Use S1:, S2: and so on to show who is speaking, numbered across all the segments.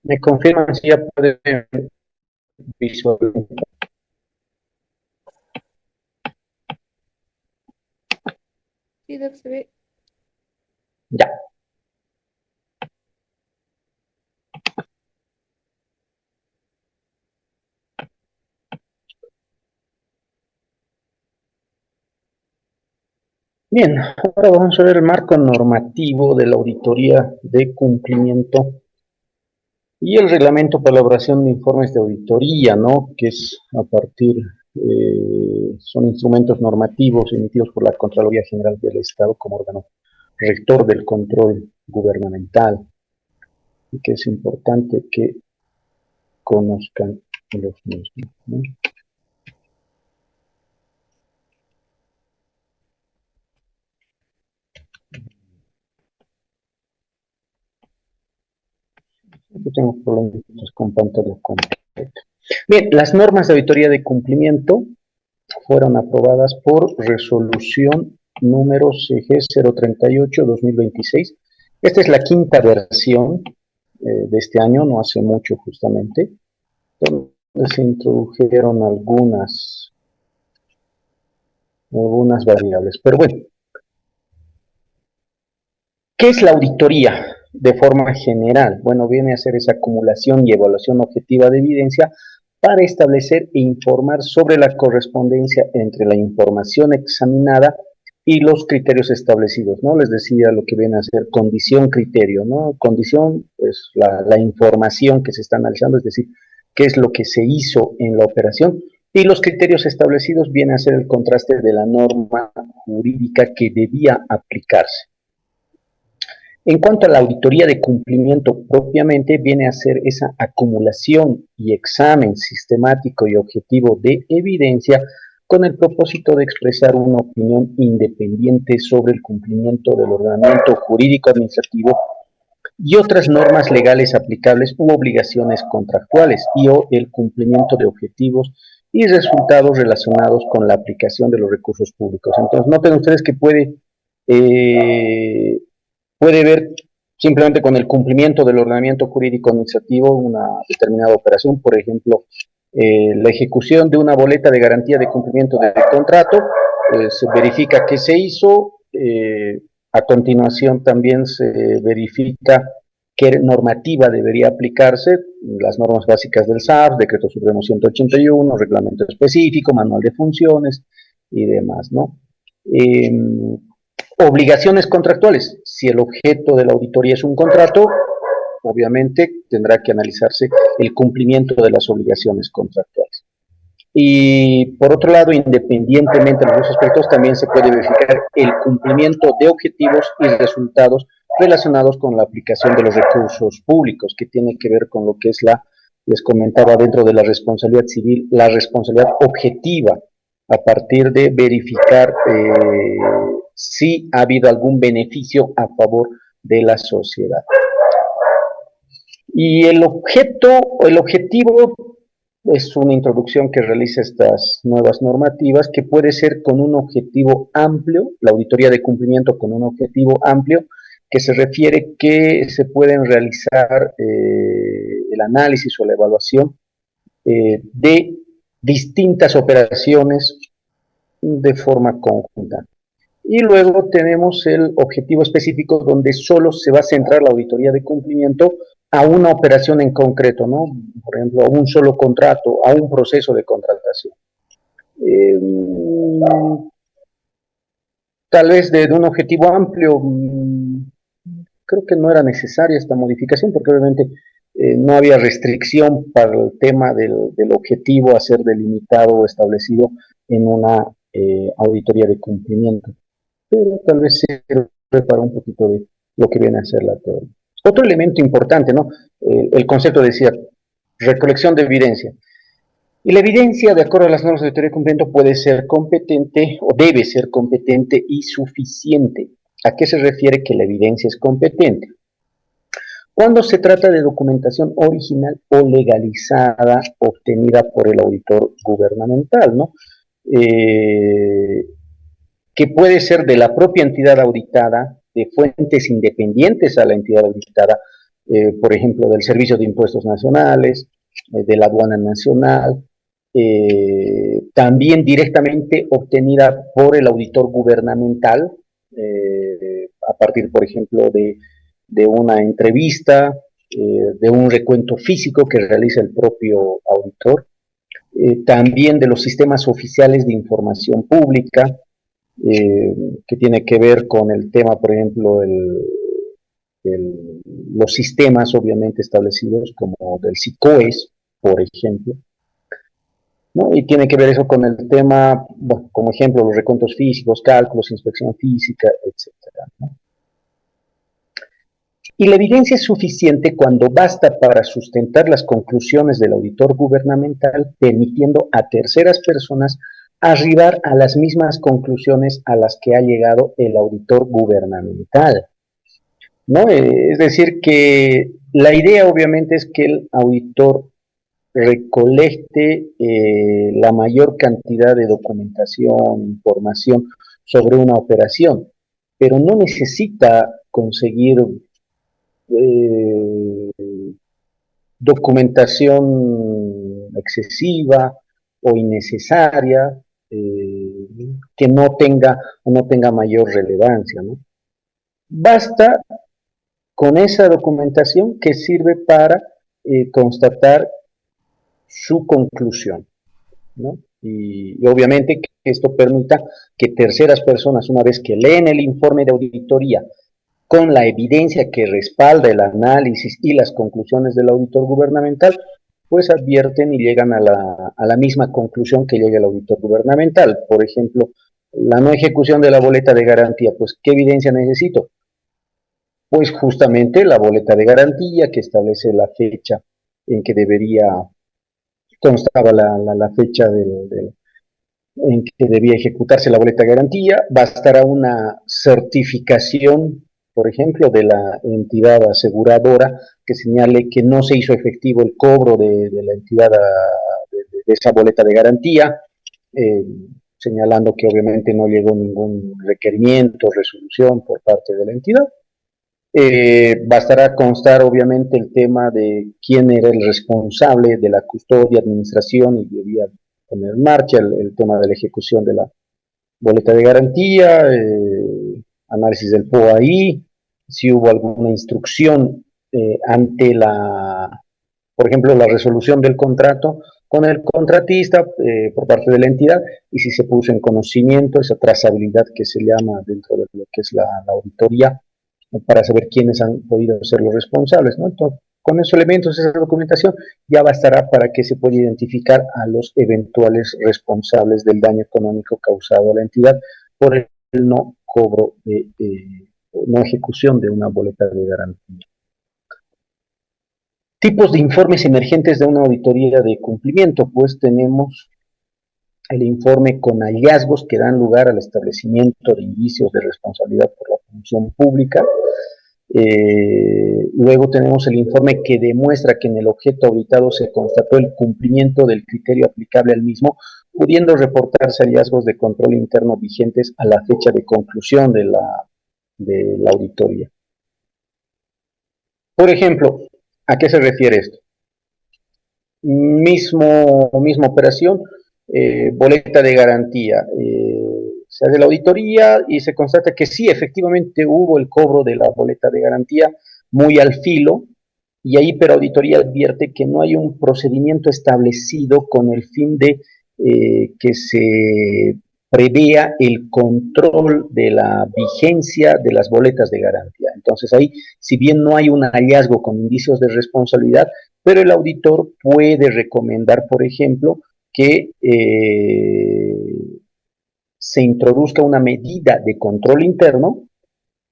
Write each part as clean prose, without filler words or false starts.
S1: Me confirman si ya puede visualizar.
S2: Sí, Doc, se ve.
S1: Ya. Bien, ahora vamos a ver el marco normativo de la auditoría de cumplimiento y el reglamento para la elaboración de informes de auditoría, ¿no? Que es a partir, son instrumentos normativos emitidos por la Contraloría General del Estado como órgano rector del control gubernamental y que es importante que conozcan los mismos, ¿no? Yo tengo problemas con pantalla completa. Bien, las normas de auditoría de cumplimiento fueron aprobadas por resolución número CG 038-2026. Esta es la quinta versión de este año, no hace mucho justamente, donde se introdujeron algunas variables. Pero bueno, ¿qué es la auditoría de forma general? Bueno, viene a ser esa acumulación y evaluación objetiva de evidencia para establecer e informar sobre la correspondencia entre la información examinada y los criterios establecidos, ¿no? Les decía lo que viene a ser condición, criterio, ¿no? Condición, pues la información que se está analizando, es decir, qué es lo que se hizo en la operación, y los criterios establecidos viene a ser el contraste de la norma jurídica que debía aplicarse. En cuanto a la auditoría de cumplimiento propiamente, viene a ser esa acumulación y examen sistemático y objetivo de evidencia con el propósito de expresar una opinión independiente sobre el cumplimiento del ordenamiento jurídico administrativo y otras normas legales aplicables u obligaciones contractuales y o el cumplimiento de objetivos y resultados relacionados con la aplicación de los recursos públicos. Entonces, noten ustedes que puede ver simplemente con el cumplimiento del ordenamiento jurídico administrativo una determinada operación, por ejemplo, la ejecución de una boleta de garantía de cumplimiento del contrato, se verifica qué se hizo, a continuación también se verifica qué normativa debería aplicarse, las normas básicas del SAF, Decreto Supremo 181, reglamento específico, manual de funciones y demás, ¿no? Obligaciones contractuales. Si el objeto de la auditoría es un contrato, obviamente tendrá que analizarse el cumplimiento de las obligaciones contractuales. Y por otro lado, independientemente de los aspectos, también se puede verificar el cumplimiento de objetivos y resultados relacionados con la aplicación de los recursos públicos, que tiene que ver con lo que es les comentaba dentro de la responsabilidad civil, la responsabilidad objetiva, a partir de verificar si ha habido algún beneficio a favor de la sociedad. Y el objetivo es una introducción que realiza estas nuevas normativas que puede ser con un objetivo amplio, la auditoría de cumplimiento con un objetivo amplio, que se refiere que se pueden realizar el análisis o la evaluación de distintas operaciones de forma conjunta. Y luego tenemos el objetivo específico donde solo se va a centrar la auditoría de cumplimiento a una operación en concreto, ¿no? Por ejemplo, a un solo contrato, a un proceso de contratación. Eh, Tal vez de un objetivo amplio, creo que no era necesaria esta modificación porque obviamente no había restricción para el tema del objetivo a ser delimitado o establecido en una auditoría de cumplimiento, pero tal vez sirve para un poquito de lo que viene a ser la teoría. Otro elemento importante, ¿no? El concepto decía recolección de evidencia. Y la evidencia, de acuerdo a las normas de teoría de cumplimiento, puede ser competente o debe ser competente y suficiente. ¿A qué se refiere que la evidencia es competente? Cuando se trata de documentación original o legalizada obtenida por el auditor gubernamental, ¿no? Que puede ser de la propia entidad auditada, de fuentes independientes a la entidad auditada, por ejemplo, del Servicio de Impuestos Nacionales, de la Aduana Nacional, también directamente obtenida por el auditor gubernamental, a partir, por ejemplo, de una entrevista, de un recuento físico que realiza el propio auditor, también de los sistemas oficiales de información pública, que tiene que ver con el tema, por ejemplo, los sistemas obviamente establecidos como del SICOES, por ejemplo, ¿no? Y tiene que ver eso con el tema, bueno, como ejemplo, los recuentos físicos, cálculos, inspección física, etcétera, ¿no? Y la evidencia es suficiente cuando basta para sustentar las conclusiones del auditor gubernamental, permitiendo a terceras personas arribar a las mismas conclusiones a las que ha llegado el auditor gubernamental, ¿no? Es decir, que la idea obviamente es que el auditor recolecte la mayor cantidad de documentación, información sobre una operación, pero no necesita conseguir eh, documentación excesiva o innecesaria, que no tenga mayor relevancia, ¿no? Basta con esa documentación que sirve para constatar su conclusión, ¿no? Y obviamente que esto permita que terceras personas, una vez que leen el informe de auditoría con la evidencia que respalda el análisis y las conclusiones del auditor gubernamental, pues advierten y llegan a la misma conclusión que llega el auditor gubernamental. Por ejemplo, la no ejecución de la boleta de garantía, pues ¿qué evidencia necesito? Pues justamente la boleta de garantía que establece la fecha en que constaba la fecha en que debía ejecutarse la boleta de garantía, bastará una certificación, por ejemplo, de la entidad aseguradora que señale que no se hizo efectivo el cobro de la entidad de esa boleta de garantía, eh, señalando que obviamente no llegó ningún requerimiento, resolución por parte de la entidad. Bastará constar obviamente el tema de quién era el responsable de la custodia, administración y debía poner en marcha el tema de la ejecución de la boleta de garantía, análisis del POAI, si hubo alguna instrucción ante por ejemplo, la resolución del contrato con el contratista por parte de la entidad y si se puso en conocimiento esa trazabilidad que se llama dentro de lo que es la auditoría para saber quiénes han podido ser los responsables, ¿no? Entonces, con esos elementos, esa documentación, ya bastará para que se pueda identificar a los eventuales responsables del daño económico causado a la entidad por el no cobro no ejecución de una boleta de garantía. Tipos de informes emergentes de una auditoría de cumplimiento, pues tenemos el informe con hallazgos que dan lugar al establecimiento de indicios de responsabilidad por la función pública. Luego tenemos el informe que demuestra que en el objeto auditado se constató el cumplimiento del criterio aplicable al mismo, pudiendo reportarse hallazgos de control interno vigentes a la fecha de conclusión de la auditoría. Por ejemplo, ¿a qué se refiere esto? Misma operación, boleta de garantía. Se hace la auditoría y se constata que sí, efectivamente hubo el cobro de la boleta de garantía muy al filo, y ahí pero auditoría advierte que no hay un procedimiento establecido con el fin de que se prevea el control de la vigencia de las boletas de garantía. Entonces ahí, si bien no hay un hallazgo con indicios de responsabilidad, pero el auditor puede recomendar, por ejemplo, que se introduzca una medida de control interno.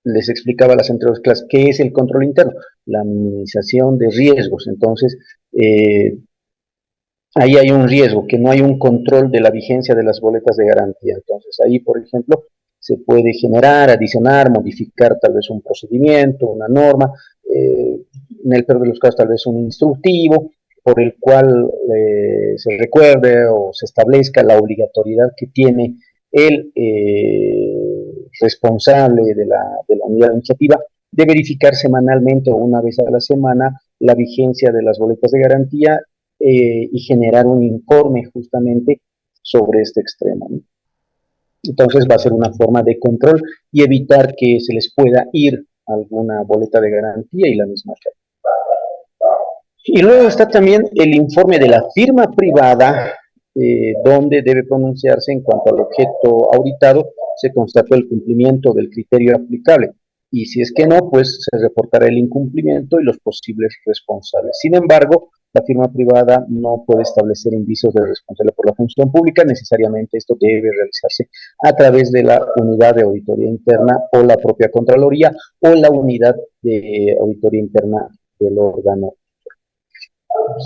S1: Les explicaba a las anteriores clases qué es el control interno, la minimización de riesgos. Entonces, ahí hay un riesgo, que no hay un control de la vigencia de las boletas de garantía. Entonces, ahí, por ejemplo, se puede generar, adicionar, modificar tal vez un procedimiento, una norma, en el peor de los casos tal vez un instructivo, por el cual se recuerde o se establezca la obligatoriedad que tiene el responsable de la unidad administrativa de verificar semanalmente o una vez a la semana la vigencia de las boletas de garantía y generar un informe justamente sobre este extremo, ¿no? Entonces va a ser una forma de control y evitar que se les pueda ir alguna boleta de garantía y la misma cae. Y luego está también el informe de la firma privada, donde debe pronunciarse en cuanto al objeto auditado, se constató el cumplimiento del criterio aplicable. Y si es que no, pues se reportará el incumplimiento y los posibles responsables. Sin embargo, la firma privada no puede establecer indicios de responsabilidad por la función pública, necesariamente esto debe realizarse a través de la unidad de auditoría interna o la propia Contraloría o la unidad de auditoría interna del órgano.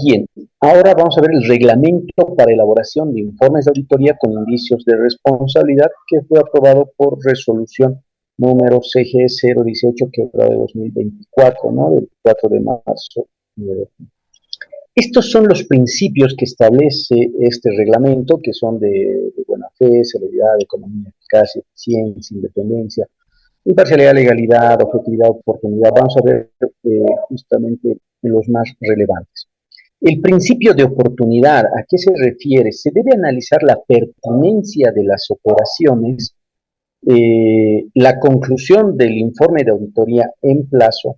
S1: Bien, ahora vamos a ver el reglamento para elaboración de informes de auditoría con indicios de responsabilidad que fue aprobado por resolución número CG 018 que fue de 2024, ¿no? Del 4 de marzo. Estos son los principios que establece este reglamento, que son de buena fe, celeridad, economía, eficacia, eficiencia, independencia, imparcialidad, legalidad, objetividad, oportunidad. Vamos a ver justamente los más relevantes. El principio de oportunidad, ¿a qué se refiere? Se debe analizar la pertinencia de las operaciones, la conclusión del informe de auditoría en plazo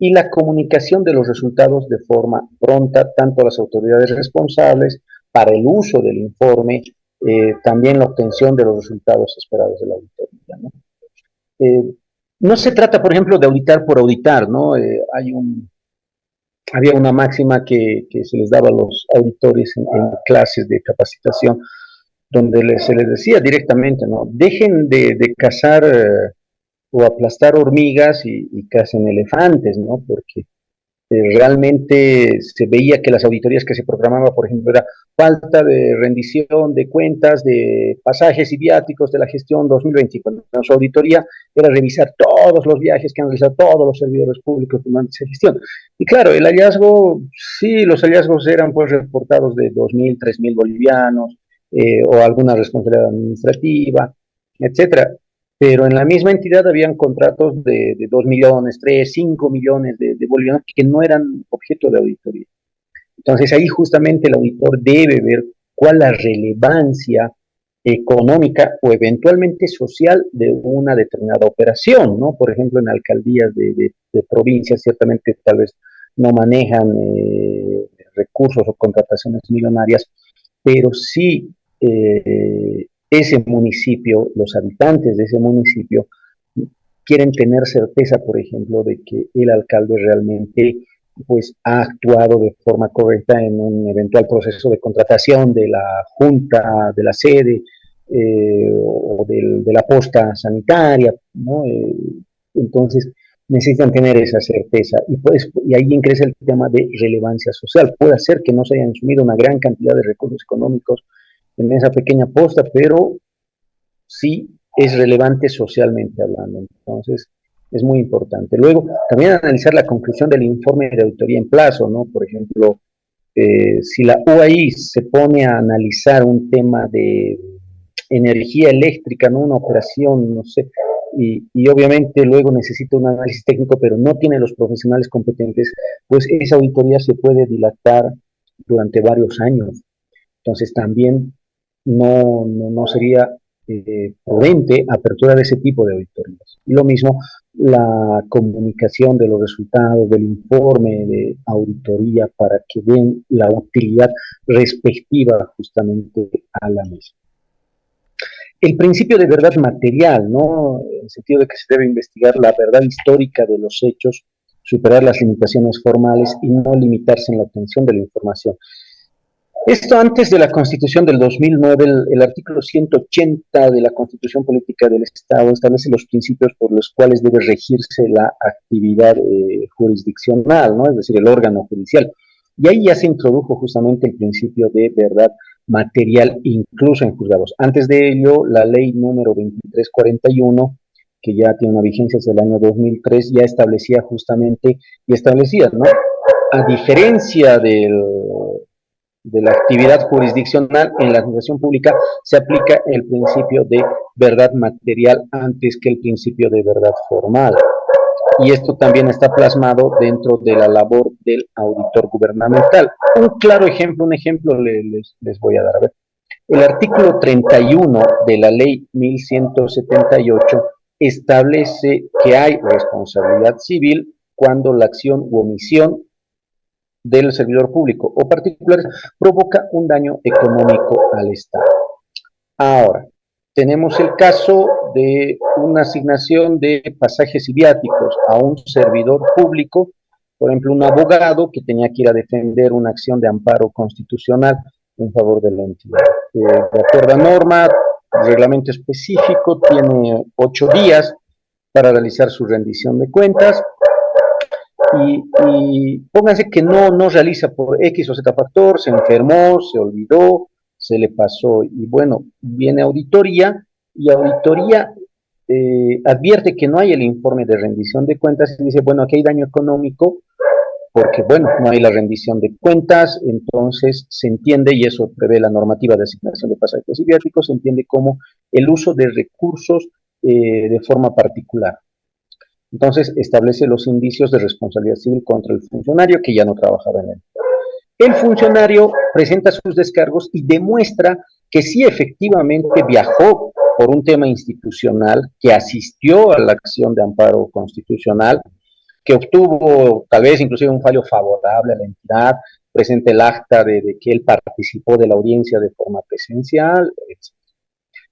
S1: y la comunicación de los resultados de forma pronta, tanto a las autoridades responsables para el uso del informe, también la obtención de los resultados esperados de la auditoría, ¿no? No se trata, por ejemplo, de auditar por auditar, ¿no? Había una máxima que se les daba a los auditores en clases de capacitación, donde se les decía directamente, ¿no? Dejen de cazar o aplastar hormigas y cacen elefantes, ¿no? Porque realmente se veía que las auditorías que se programaban, por ejemplo, era falta de rendición de cuentas de pasajes y viáticos de la gestión 2024. Su auditoría era revisar todos los viajes que han realizado todos los servidores públicos durante esa gestión. Y claro, el hallazgo, sí, los hallazgos eran pues reportados de 2.000, 3.000 bolivianos, o alguna responsabilidad administrativa, etcétera, pero en la misma entidad habían contratos de 2 millones, 3, 5 millones de bolivianos que no eran objeto de auditoría. Entonces ahí justamente el auditor debe ver cuál es la relevancia económica o eventualmente social de una determinada operación, ¿no? Por ejemplo, en alcaldías de provincias ciertamente tal vez no manejan recursos o contrataciones millonarias, pero sí ese municipio, los habitantes de ese municipio, quieren tener certeza, por ejemplo, de que el alcalde realmente pues ha actuado de forma correcta en un eventual proceso de contratación de la junta, de la sede o de la posta sanitaria, ¿no? Entonces necesitan tener esa certeza y ahí ingresa el tema de relevancia social. Puede ser que no se hayan sumido una gran cantidad de recursos económicos en esa pequeña posta, pero sí es relevante socialmente hablando. Entonces, es muy importante. Luego, también analizar la conclusión del informe de auditoría en plazo, ¿no? Por ejemplo, si la UAI se pone a analizar un tema de energía eléctrica, ¿no? Una operación, no sé, y obviamente luego necesita un análisis técnico, pero no tiene los profesionales competentes, pues esa auditoría se puede dilatar durante varios años. Entonces también no sería prudente apertura de ese tipo de auditorías. Y lo mismo, la comunicación de los resultados del informe de auditoría para que den la utilidad respectiva justamente a la misma. El principio de verdad material, ¿no? En el sentido de que se debe investigar la verdad histórica de los hechos, superar las limitaciones formales y no limitarse en la obtención de la información. Esto antes de la Constitución del 2009, el artículo 180 de la Constitución Política del Estado establece los principios por los cuales debe regirse la actividad jurisdiccional, ¿no? Es decir, el órgano judicial. Y ahí ya se introdujo justamente el principio de verdad material, incluso en juzgados. Antes de ello, la ley número 2341, que ya tiene una vigencia desde el año 2003, ya establecía justamente, y establecía, ¿no? A diferencia de la actividad jurisdiccional, en la administración pública se aplica el principio de verdad material antes que el principio de verdad formal. y esto también está plasmado dentro de la labor del auditor gubernamental. Un claro ejemplo, les voy a dar. A ver, el artículo 31 de la ley 1178 establece que hay responsabilidad civil cuando la acción u omisión del servidor público o particular provoca un daño económico al Estado. Ahora, tenemos el caso de una asignación de pasajes y viáticos a un servidor público, por ejemplo, un abogado que tenía que ir a defender una acción de amparo constitucional en favor de la entidad. De acuerdo a norma, reglamento específico, tiene 8 días para realizar su rendición de cuentas y pónganse que no realiza por X o Z factor, se enfermó, se olvidó, se le pasó, y bueno, viene auditoría, y auditoría advierte que no hay el informe de rendición de cuentas, y dice, bueno, aquí hay daño económico, porque bueno, no hay la rendición de cuentas, entonces se entiende, y eso prevé la normativa de asignación de pasajes y viáticos, se entiende como el uso de recursos de forma particular. Entonces establece los indicios de responsabilidad civil contra el funcionario que ya no trabajaba en él. El funcionario presenta sus descargos y demuestra que sí efectivamente viajó por un tema institucional, que asistió a la acción de amparo constitucional, que obtuvo tal vez inclusive un fallo favorable a la entidad, presenta el acta de que él participó de la audiencia de forma presencial, etc.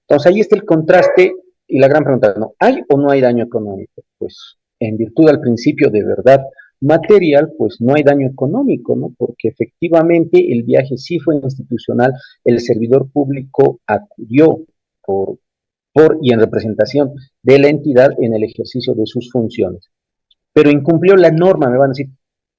S1: Entonces ahí está el contraste y la gran pregunta, ¿no? ¿Hay o no hay daño económico? Pues en virtud al principio de verdad material, pues no hay daño económico, ¿no? Porque efectivamente el viaje sí fue institucional, el servidor público acudió por y en representación de la entidad en el ejercicio de sus funciones. Pero incumplió la norma, me van a decir,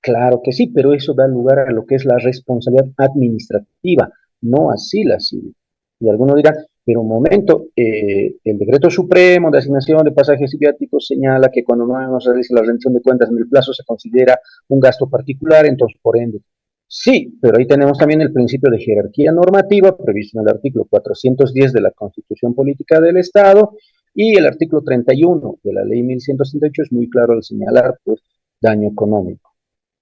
S1: claro que sí, pero eso da lugar a lo que es la responsabilidad administrativa, no así la civil. Y algunos dirán, pero un momento, el decreto supremo de asignación de pasajes y viáticos señala que cuando no se realiza la rendición de cuentas en el plazo se considera un gasto particular, entonces por ende. Sí, pero ahí tenemos también el principio de jerarquía normativa previsto en el artículo 410 de la Constitución Política del Estado y el artículo 31 de la ley 1178 es muy claro al señalar pues daño económico.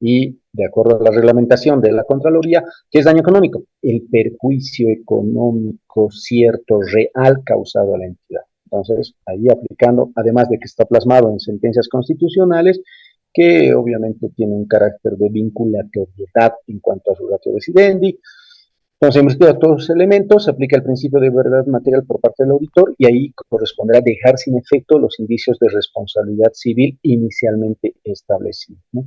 S1: Y de acuerdo a la reglamentación de la Contraloría, ¿qué es daño económico? El perjuicio económico cierto, real, causado a la entidad. Entonces, ahí aplicando, además de que está plasmado en sentencias constitucionales, que obviamente tiene un carácter de vinculatoriedad en cuanto a su ratio decidendi. Entonces, en virtud de todos los elementos, se aplica el principio de verdad material por parte del auditor y ahí corresponderá dejar sin efecto los indicios de responsabilidad civil inicialmente establecidos, ¿no?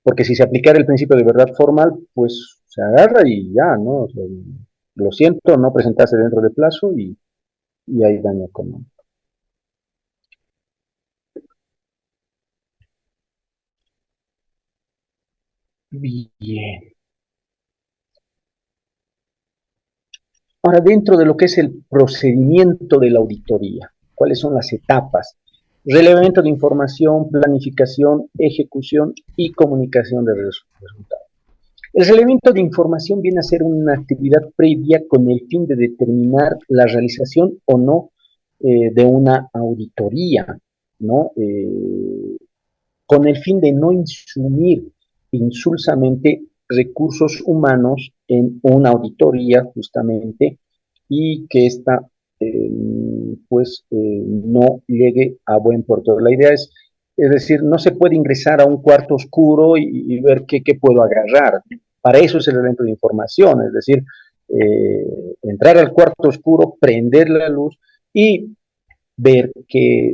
S1: Porque si se aplicara el principio de verdad formal, pues se agarra y ya, ¿no? O sea, lo siento, no presentarse dentro de plazo y hay daño económico. Bien. Ahora, dentro de lo que es el procedimiento de la auditoría, ¿cuáles son las etapas? Relevamiento de información, planificación, ejecución y comunicación de resultados. El relevamiento de información viene a ser una actividad previa con el fin de determinar la realización o no de una auditoría, ¿no? Con el fin de no insumir insulsamente recursos humanos en una auditoría justamente y que ésta no llegue a buen puerto. La idea es decir, no se puede ingresar a un cuarto oscuro y ver qué puedo agarrar. Para eso es el evento de información, es decir, entrar al cuarto oscuro, prender la luz y ver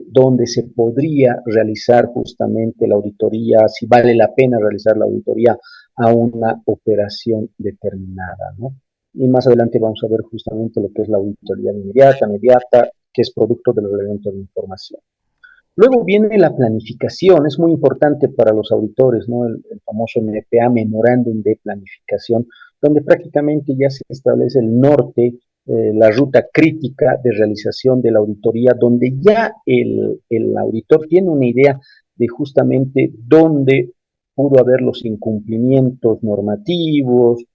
S1: dónde se podría realizar justamente la auditoría, si vale la pena realizar la auditoría a una operación determinada, ¿no? Y más adelante vamos a ver justamente lo que es la auditoría inmediata, que es producto de los elementos de información. Luego viene la planificación, es muy importante para los auditores, ¿no? El famoso MPA, Memorándum de Planificación, donde prácticamente ya se establece el norte, la ruta crítica de realización de la auditoría, donde ya el auditor tiene una idea de justamente dónde pudo haber los incumplimientos normativos,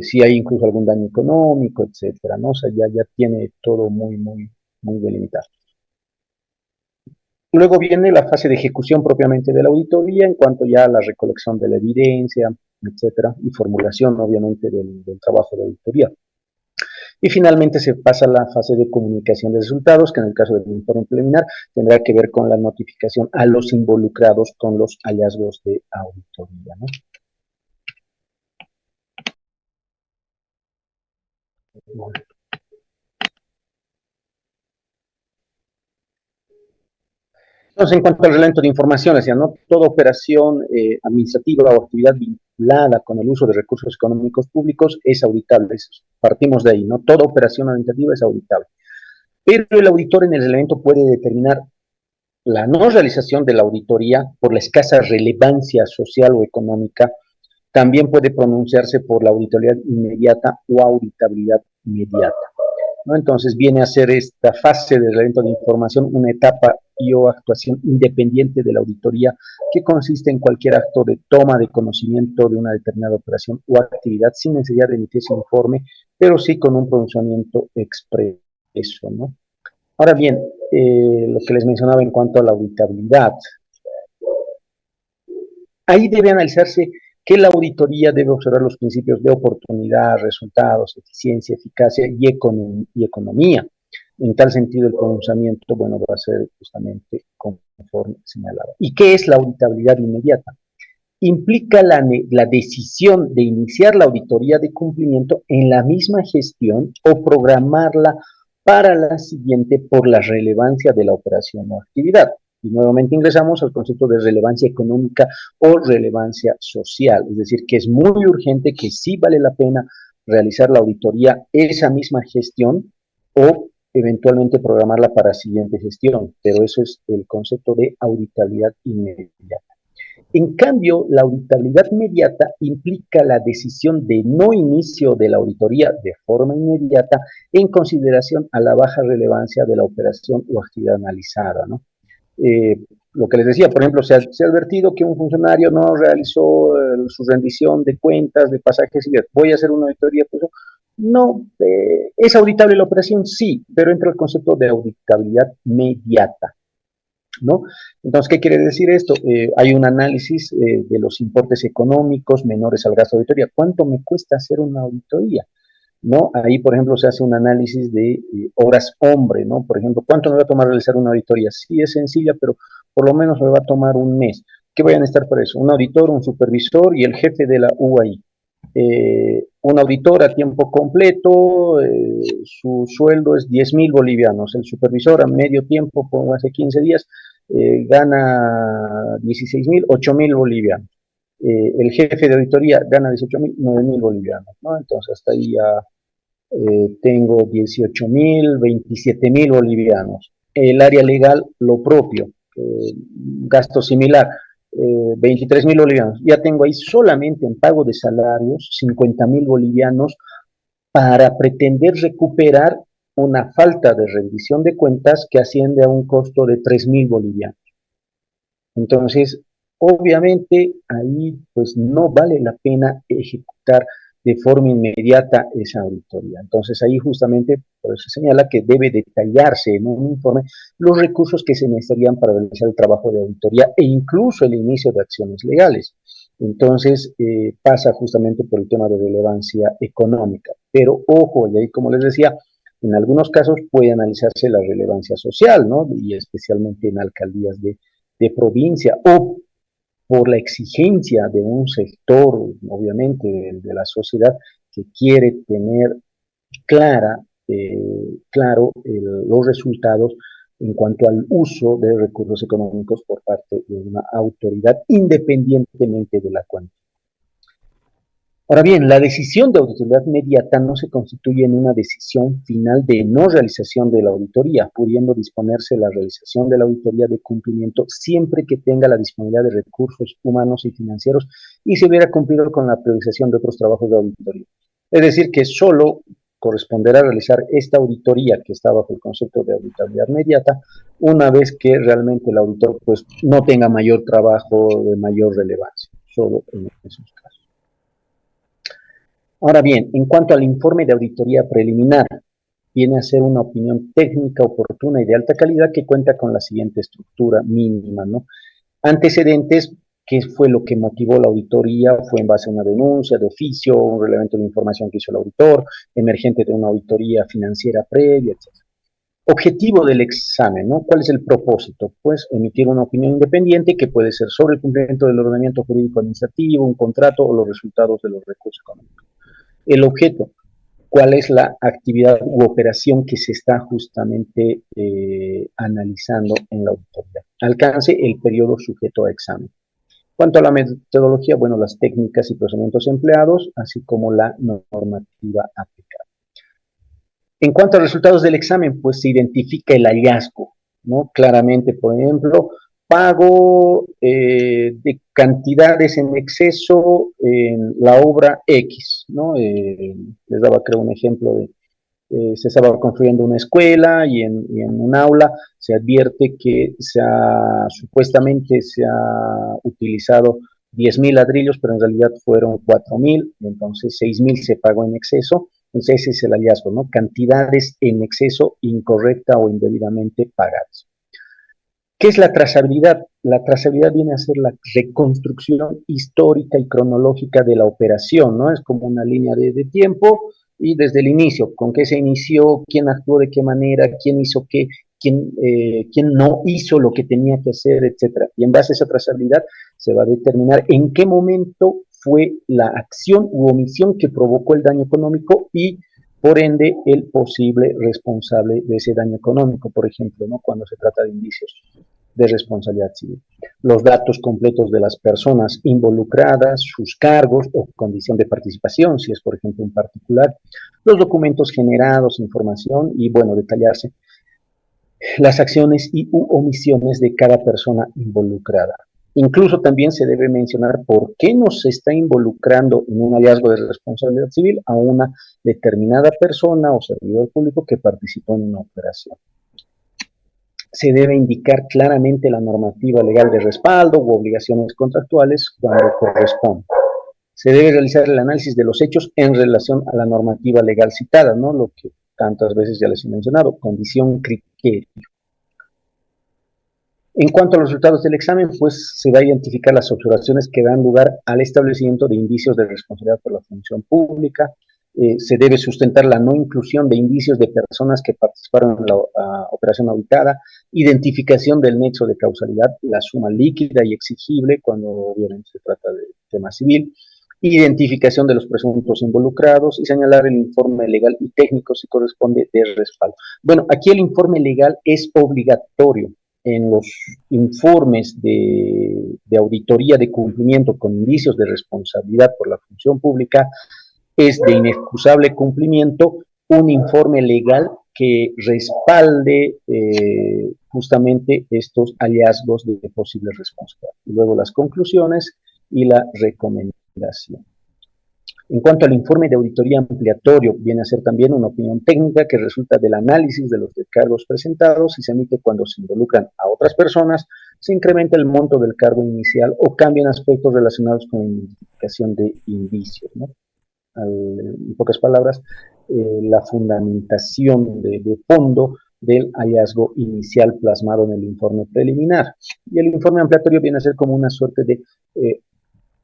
S1: si hay incluso algún daño económico, etcétera, ¿no? O sea, ya tiene todo muy delimitado. Luego viene la fase de ejecución propiamente de la auditoría en cuanto ya a la recolección de la evidencia, etcétera, y formulación, obviamente, del trabajo de auditoría. Y finalmente se pasa a la fase de comunicación de resultados, que en el caso del informe preliminar tendrá que ver con la notificación a los involucrados con los hallazgos de auditoría, ¿no? Bueno. Entonces, en cuanto al reglamento de información, decía, ¿no? Toda operación administrativa o actividad vinculada con el uso de recursos económicos públicos es auditable. Partimos de ahí, ¿no? Toda operación administrativa es auditable. Pero el auditor en el reglamento puede determinar la no realización de la auditoría por la escasa relevancia social o económica. También puede pronunciarse por la auditabilidad inmediata o auditabilidad inmediata, ¿no? Entonces viene a ser esta fase del evento de información una etapa y o actuación independiente de la auditoría que consiste en cualquier acto de toma de conocimiento de una determinada operación o actividad sin necesidad de emitirse informe, pero sí con un pronunciamiento expreso, ¿no? Ahora bien, lo que les mencionaba en cuanto a la auditabilidad, ahí debe analizarse que la auditoría debe observar los principios de oportunidad, resultados, eficiencia, eficacia y economía. En tal sentido, el pronunciamiento, bueno, va a ser justamente conforme señalado. ¿Y qué es la auditabilidad inmediata? Implica la decisión de iniciar la auditoría de cumplimiento en la misma gestión o programarla para la siguiente por la relevancia de la operación o actividad. Y nuevamente ingresamos al concepto de relevancia económica o relevancia social, es decir, que es muy urgente, que sí vale la pena realizar la auditoría esa misma gestión o eventualmente programarla para la siguiente gestión, pero eso es el concepto de auditabilidad inmediata. En cambio, la auditabilidad inmediata implica la decisión de no inicio de la auditoría de forma inmediata en consideración a la baja relevancia de la operación o actividad analizada, ¿no? Lo que les decía, por ejemplo, se ha advertido que un funcionario no realizó su rendición de cuentas, de pasajes, y voy a hacer una auditoría, pues no, ¿es auditable la operación? Sí, pero entra el concepto de auditabilidad inmediata, ¿no? Entonces, ¿qué quiere decir esto? Hay un análisis de los importes económicos menores al gasto de auditoría. ¿Cuánto me cuesta hacer una auditoría? ¿No? Ahí, por ejemplo, se hace un análisis de horas hombre, ¿no? Por ejemplo, ¿cuánto me va a tomar realizar una auditoría? Sí, es sencilla, pero por lo menos me va a tomar un mes. ¿Qué vayan a estar para eso? Un auditor, un supervisor y el jefe de la UAI. Un auditor a tiempo completo, su sueldo es 10.000 bolivianos. El supervisor a medio tiempo, por hace 15 días, gana 16.000, 8.000 bolivianos. El jefe de auditoría gana 18.000, 9.000 bolivianos, ¿no? Entonces hasta ahí ya tengo 18.000, 27.000 bolivianos. El área legal, lo propio, gasto similar, 23.000 bolivianos. Ya tengo ahí solamente en pago de salarios 50.000 bolivianos para pretender recuperar una falta de rendición de cuentas que asciende a un costo de 3.000 bolivianos. Entonces, obviamente ahí pues no vale la pena ejecutar de forma inmediata esa auditoría. Entonces ahí justamente por eso señala que debe detallarse en un informe los recursos que se necesitarían para realizar el trabajo de auditoría e incluso el inicio de acciones legales. Entonces pasa justamente por el tema de relevancia económica. Pero ojo, y ahí como les decía, en algunos casos puede analizarse la relevancia social, ¿no? Y especialmente en alcaldías de provincia o por la exigencia de un sector, obviamente, de la sociedad que quiere tener clara, los resultados en cuanto al uso de recursos económicos por parte de una autoridad independientemente de la cuantía. Ahora bien, la decisión de auditoría inmediata no se constituye en una decisión final de no realización de la auditoría, pudiendo disponerse la realización de la auditoría de cumplimiento siempre que tenga la disponibilidad de recursos humanos y financieros y se hubiera cumplido con la priorización de otros trabajos de auditoría. Es decir, que solo corresponderá realizar esta auditoría que está bajo el concepto de auditabilidad inmediata una vez que realmente el auditor pues no tenga mayor trabajo de mayor relevancia, solo en esos casos. Ahora bien, en cuanto al informe de auditoría preliminar, viene a ser una opinión técnica oportuna y de alta calidad que cuenta con la siguiente estructura mínima, ¿no? Antecedentes, ¿qué fue lo que motivó la auditoría? Fue en base a una denuncia de oficio, un relevamiento de información que hizo el auditor, emergente de una auditoría financiera previa, etc. Objetivo del examen, ¿no? ¿Cuál es el propósito? Pues emitir una opinión independiente que puede ser sobre el cumplimiento del ordenamiento jurídico administrativo, un contrato o los resultados de los recursos económicos. El objeto, ¿cuál es la actividad u operación que se está justamente analizando en la auditoría? Alcance, el periodo sujeto a examen. Cuanto a la metodología, bueno, las técnicas y procedimientos empleados, así como la normativa aplicada. En cuanto a resultados del examen, pues se identifica el hallazgo, ¿no? Claramente, por ejemplo, pago de cantidades en exceso en la obra X, ¿no? Les daba, creo, un ejemplo de se estaba construyendo una escuela y en un aula se advierte que supuestamente se ha utilizado 10.000 ladrillos, pero en realidad fueron 4.000, entonces 6.000 se pagó en exceso. Entonces ese es el hallazgo, ¿no? Cantidades en exceso incorrecta o indebidamente pagadas. ¿Qué es la trazabilidad? La trazabilidad viene a ser la reconstrucción histórica y cronológica de la operación, ¿no? Es como una línea de tiempo y desde el inicio, con qué se inició, quién actuó de qué manera, quién hizo qué, quién no hizo lo que tenía que hacer, etcétera. Y en base a esa trazabilidad se va a determinar en qué momento fue la acción u omisión que provocó el daño económico y por ende el posible responsable de ese daño económico, por ejemplo, ¿no? Cuando se trata de indicios de responsabilidad civil. Los datos completos de las personas involucradas, sus cargos o condición de participación, si es por ejemplo un particular, los documentos generados, información y, bueno, detallarse las acciones y u omisiones de cada persona involucrada. Incluso también se debe mencionar por qué no se está involucrando en un hallazgo de responsabilidad civil a una determinada persona o servidor público que participó en una operación. Se debe indicar claramente la normativa legal de respaldo u obligaciones contractuales cuando corresponde. Se debe realizar el análisis de los hechos en relación a la normativa legal citada, ¿no? Lo que tantas veces ya les he mencionado, condición, criterio. En cuanto a los resultados del examen, pues se va a identificar las observaciones que dan lugar al establecimiento de indicios de responsabilidad por la función pública. Se debe sustentar la no inclusión de indicios de personas que participaron en la operación auditada, identificación del nexo de causalidad, la suma líquida y exigible cuando obviamente se trata de tema civil, identificación de los presuntos involucrados y señalar el informe legal y técnico si corresponde de respaldo. Bueno, aquí el informe legal es obligatorio en los informes de auditoría de cumplimiento con indicios de responsabilidad por la función pública, es de inexcusable cumplimiento un informe legal que respalde justamente estos hallazgos de posibles responsabilidades. Y luego las conclusiones y la recomendación. En cuanto al informe de auditoría ampliatorio, viene a ser también una opinión técnica que resulta del análisis de los descargos presentados y se emite cuando se involucran a otras personas, se incrementa el monto del cargo inicial o cambian aspectos relacionados con la identificación de indicios, ¿no? En pocas palabras, la fundamentación de fondo del hallazgo inicial plasmado en el informe preliminar. Y el informe ampliatorio viene a ser como una suerte de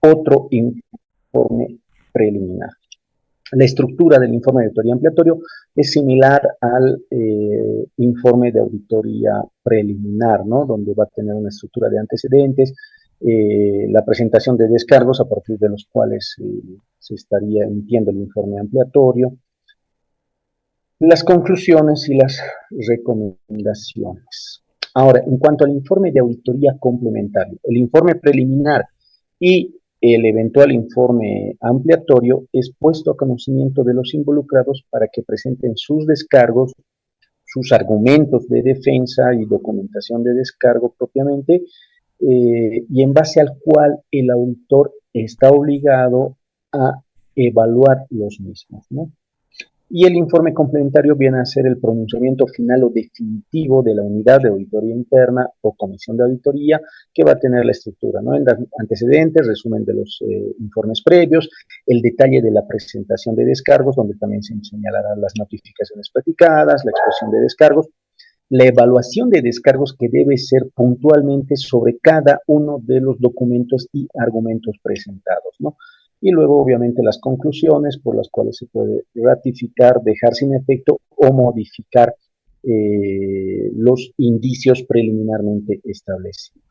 S1: otro informe preliminar. La estructura del informe de auditoría ampliatorio es similar al informe de auditoría preliminar, ¿no? Donde va a tener una estructura de antecedentes, la presentación de descargos a partir de los cuales se estaría emitiendo el informe ampliatorio, las conclusiones y las recomendaciones. Ahora, en cuanto al informe de auditoría complementario, el informe preliminar y el eventual informe ampliatorio es puesto a conocimiento de los involucrados para que presenten sus descargos, sus argumentos de defensa y documentación de descargo propiamente, y en base al cual el auditor está obligado a evaluar los mismos, ¿no? Y el informe complementario viene a ser el pronunciamiento final o definitivo de la unidad de auditoría interna o comisión de auditoría, que va a tener la estructura, ¿no? En antecedentes, resumen de los informes previos, el detalle de la presentación de descargos, donde también se señalarán las notificaciones practicadas, la exposición de descargos, la evaluación de descargos que debe ser puntualmente sobre cada uno de los documentos y argumentos presentados, ¿no? Y luego, obviamente, las conclusiones por las cuales se puede ratificar, dejar sin efecto o modificar los indicios preliminarmente establecidos.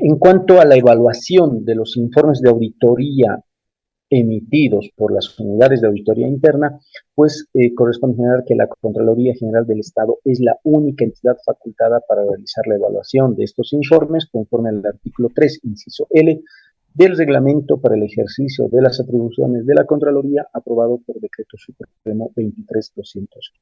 S1: En cuanto a la evaluación de los informes de auditoría emitidos por las unidades de auditoría interna, pues corresponde señalar que la Contraloría General del Estado es la única entidad facultada para realizar la evaluación de estos informes, conforme al artículo 3, inciso L, del reglamento para el ejercicio de las atribuciones de la Contraloría, aprobado por Decreto Supremo 23215.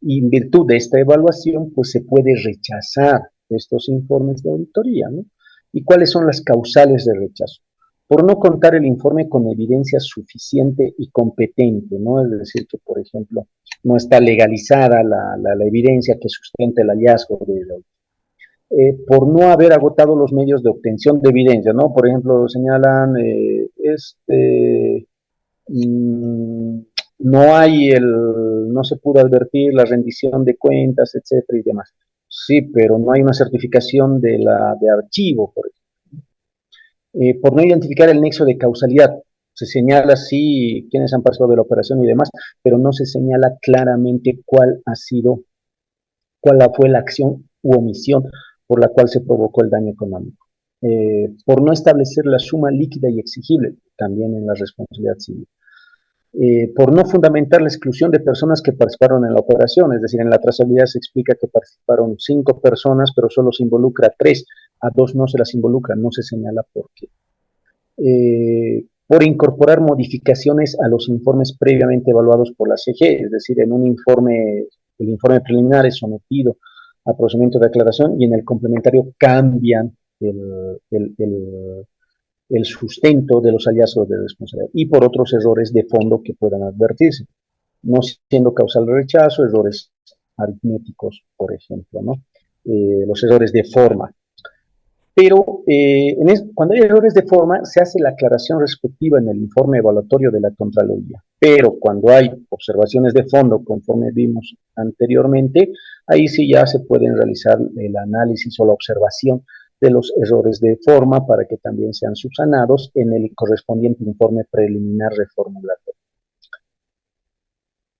S1: Y en virtud de esta evaluación, pues se puede rechazar estos informes de auditoría, ¿no? ¿Y cuáles son las causales de rechazo? Por no contar el informe con evidencia suficiente y competente, ¿no? Es decir, que, por ejemplo, no está legalizada la evidencia que sustenta el hallazgo por no haber agotado los medios de obtención de evidencia, ¿no? Por ejemplo, señalan, mmm, no hay no se pudo advertir la rendición de cuentas, etcétera y demás. Sí, pero no hay una certificación de archivo, por ejemplo. Por no identificar el nexo de causalidad. Se señala sí quiénes han participado de la operación y demás, pero no se señala claramente cuál fue la acción u omisión por la cual se provocó el daño económico. Por no establecer la suma líquida y exigible, también en la responsabilidad civil. Por no fundamentar la exclusión de personas que participaron en la operación, es decir, en la trazabilidad se explica que participaron 5 personas, pero solo se involucra 3, a 2 no se las involucra, no se señala por qué. Por incorporar modificaciones a los informes previamente evaluados por la CG, es decir, en un informe, el informe preliminar es sometido a procedimiento de aclaración y en el complementario cambian el sustento de los hallazgos de responsabilidad y por otros errores de fondo que puedan advertirse, no siendo causal de rechazo, errores aritméticos, por ejemplo, ¿no? Los errores de forma. Pero cuando hay errores de forma, se hace la aclaración respectiva en el informe evaluatorio de la Contraloría. Pero cuando hay observaciones de fondo, conforme vimos anteriormente, ahí sí ya se pueden realizar el análisis o la observación de los errores de forma para que también sean subsanados en el correspondiente informe preliminar reformulatorio.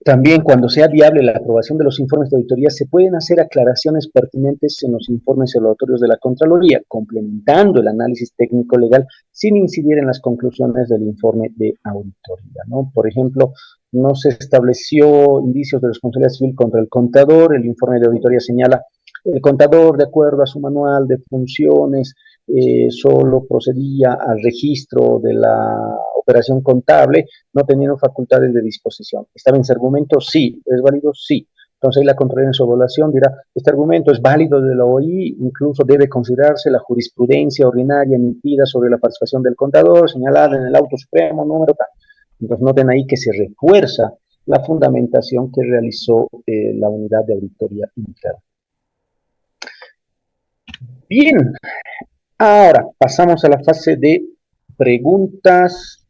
S1: También, cuando sea viable la aprobación de los informes de auditoría, se pueden hacer aclaraciones pertinentes en los informes evaluatorios de la Contraloría, complementando el análisis técnico-legal sin incidir en las conclusiones del informe de auditoría, ¿no? Por ejemplo, no se estableció indicios de responsabilidad civil contra el contador, el informe de auditoría señala el contador, de acuerdo a su manual de funciones, solo procedía al registro de la operación contable, no teniendo facultades de disposición. ¿Estaba en ese argumento? Sí. ¿Es válido? Sí. Entonces ahí la Contraloría en su evaluación dirá, este argumento es válido de la OI, incluso debe considerarse la jurisprudencia ordinaria emitida sobre la participación del contador, señalada en el auto supremo número tal. Entonces noten ahí que se refuerza la fundamentación que realizó la unidad de auditoría interna. Bien, ahora pasamos a la fase de preguntas.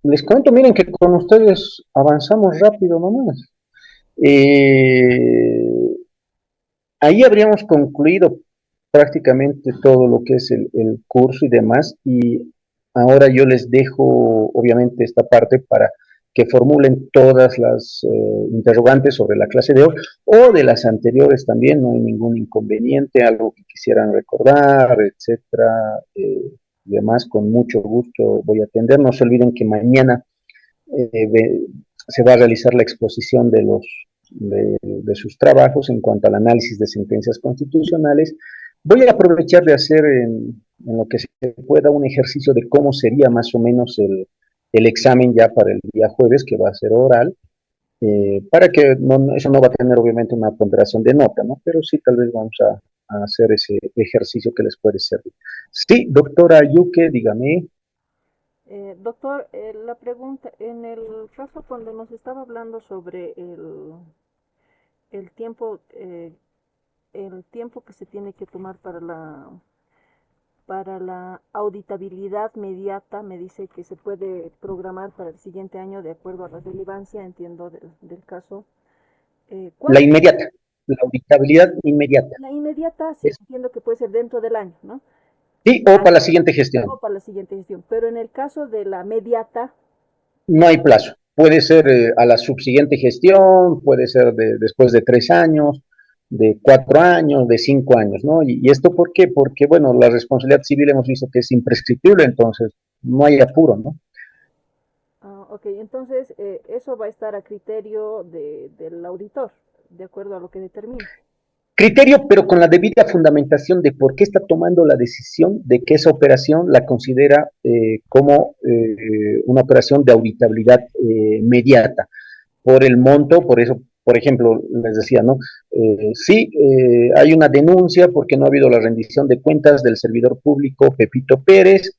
S1: Les cuento, miren que con ustedes avanzamos rápido nomás. Ahí habríamos concluido prácticamente todo lo que es el curso y demás, y ahora yo les dejo obviamente esta parte para que formulen todas las interrogantes sobre la clase de hoy o de las anteriores también, no hay ningún inconveniente, algo que quisieran recordar, etcétera, y demás, con mucho gusto voy a atender. No se olviden que mañana se va a realizar la exposición de sus trabajos en cuanto al análisis de sentencias constitucionales. Voy a aprovechar de hacer en lo que se pueda un ejercicio de cómo sería más o menos el examen ya para el día jueves, que va a ser oral, para que eso no va a tener obviamente una ponderación de nota, ¿no? Pero sí tal vez vamos a hacer ese ejercicio que les puede servir. Sí, doctora Yuke, dígame.
S2: Doctor, la pregunta, en el caso cuando nos estaba hablando sobre el tiempo, el tiempo que se tiene que tomar para la auditabilidad mediata, me dice que se puede programar para el siguiente año de acuerdo a la relevancia, entiendo, del caso.
S1: La
S2: ¿Cuál?
S1: inmediata, la auditabilidad inmediata.
S2: La inmediata, sí, entiendo que puede ser dentro del año, ¿no?
S1: Sí, o para la siguiente gestión.
S2: O para la siguiente gestión. Pero en el caso de la mediata,
S1: No hay plazo. Puede ser a la subsiguiente gestión, puede ser después de 3 años, de 4 años, de 5 años, ¿no? Y esto ¿por qué? Porque, bueno, la responsabilidad civil hemos visto que es imprescriptible, entonces no hay apuro, ¿no?
S2: ok, entonces eso va a estar a criterio del auditor, de acuerdo a lo que determine.
S1: Criterio, pero con la debida fundamentación de por qué está tomando la decisión de que esa operación la considera como una operación de auditabilidad mediata. Por el monto, por eso, por ejemplo, les decía, ¿no? Sí, hay una denuncia porque no ha habido la rendición de cuentas del servidor público Pepito Pérez,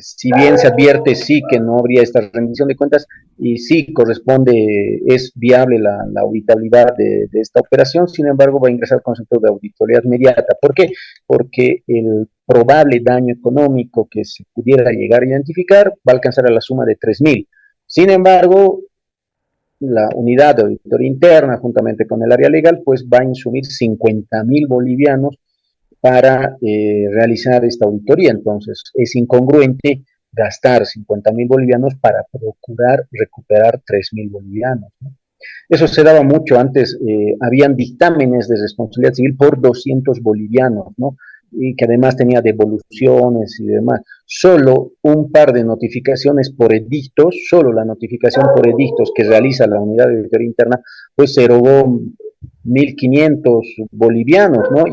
S1: si bien se advierte sí que no habría esta rendición de cuentas y sí corresponde, es viable la auditabilidad de esta operación, sin embargo va a ingresar el concepto de auditoría inmediata. ¿Por qué? Porque el probable daño económico que se pudiera llegar a identificar va a alcanzar a la suma de 3.000. Sin embargo, la unidad de auditoría interna, juntamente con el área legal, pues va a insumir 50.000 bolivianos para realizar esta auditoría. Entonces, es incongruente gastar 50.000 bolivianos para procurar recuperar 3.000 bolivianos, ¿no? Eso se daba mucho antes, habían dictámenes de responsabilidad civil por 200 bolivianos, ¿no? Y que además tenía devoluciones y demás. Solo un par de notificaciones por edictos, solo la notificación por edictos que realiza la unidad de auditoría interna, pues se erogó 1.500 bolivianos, ¿no?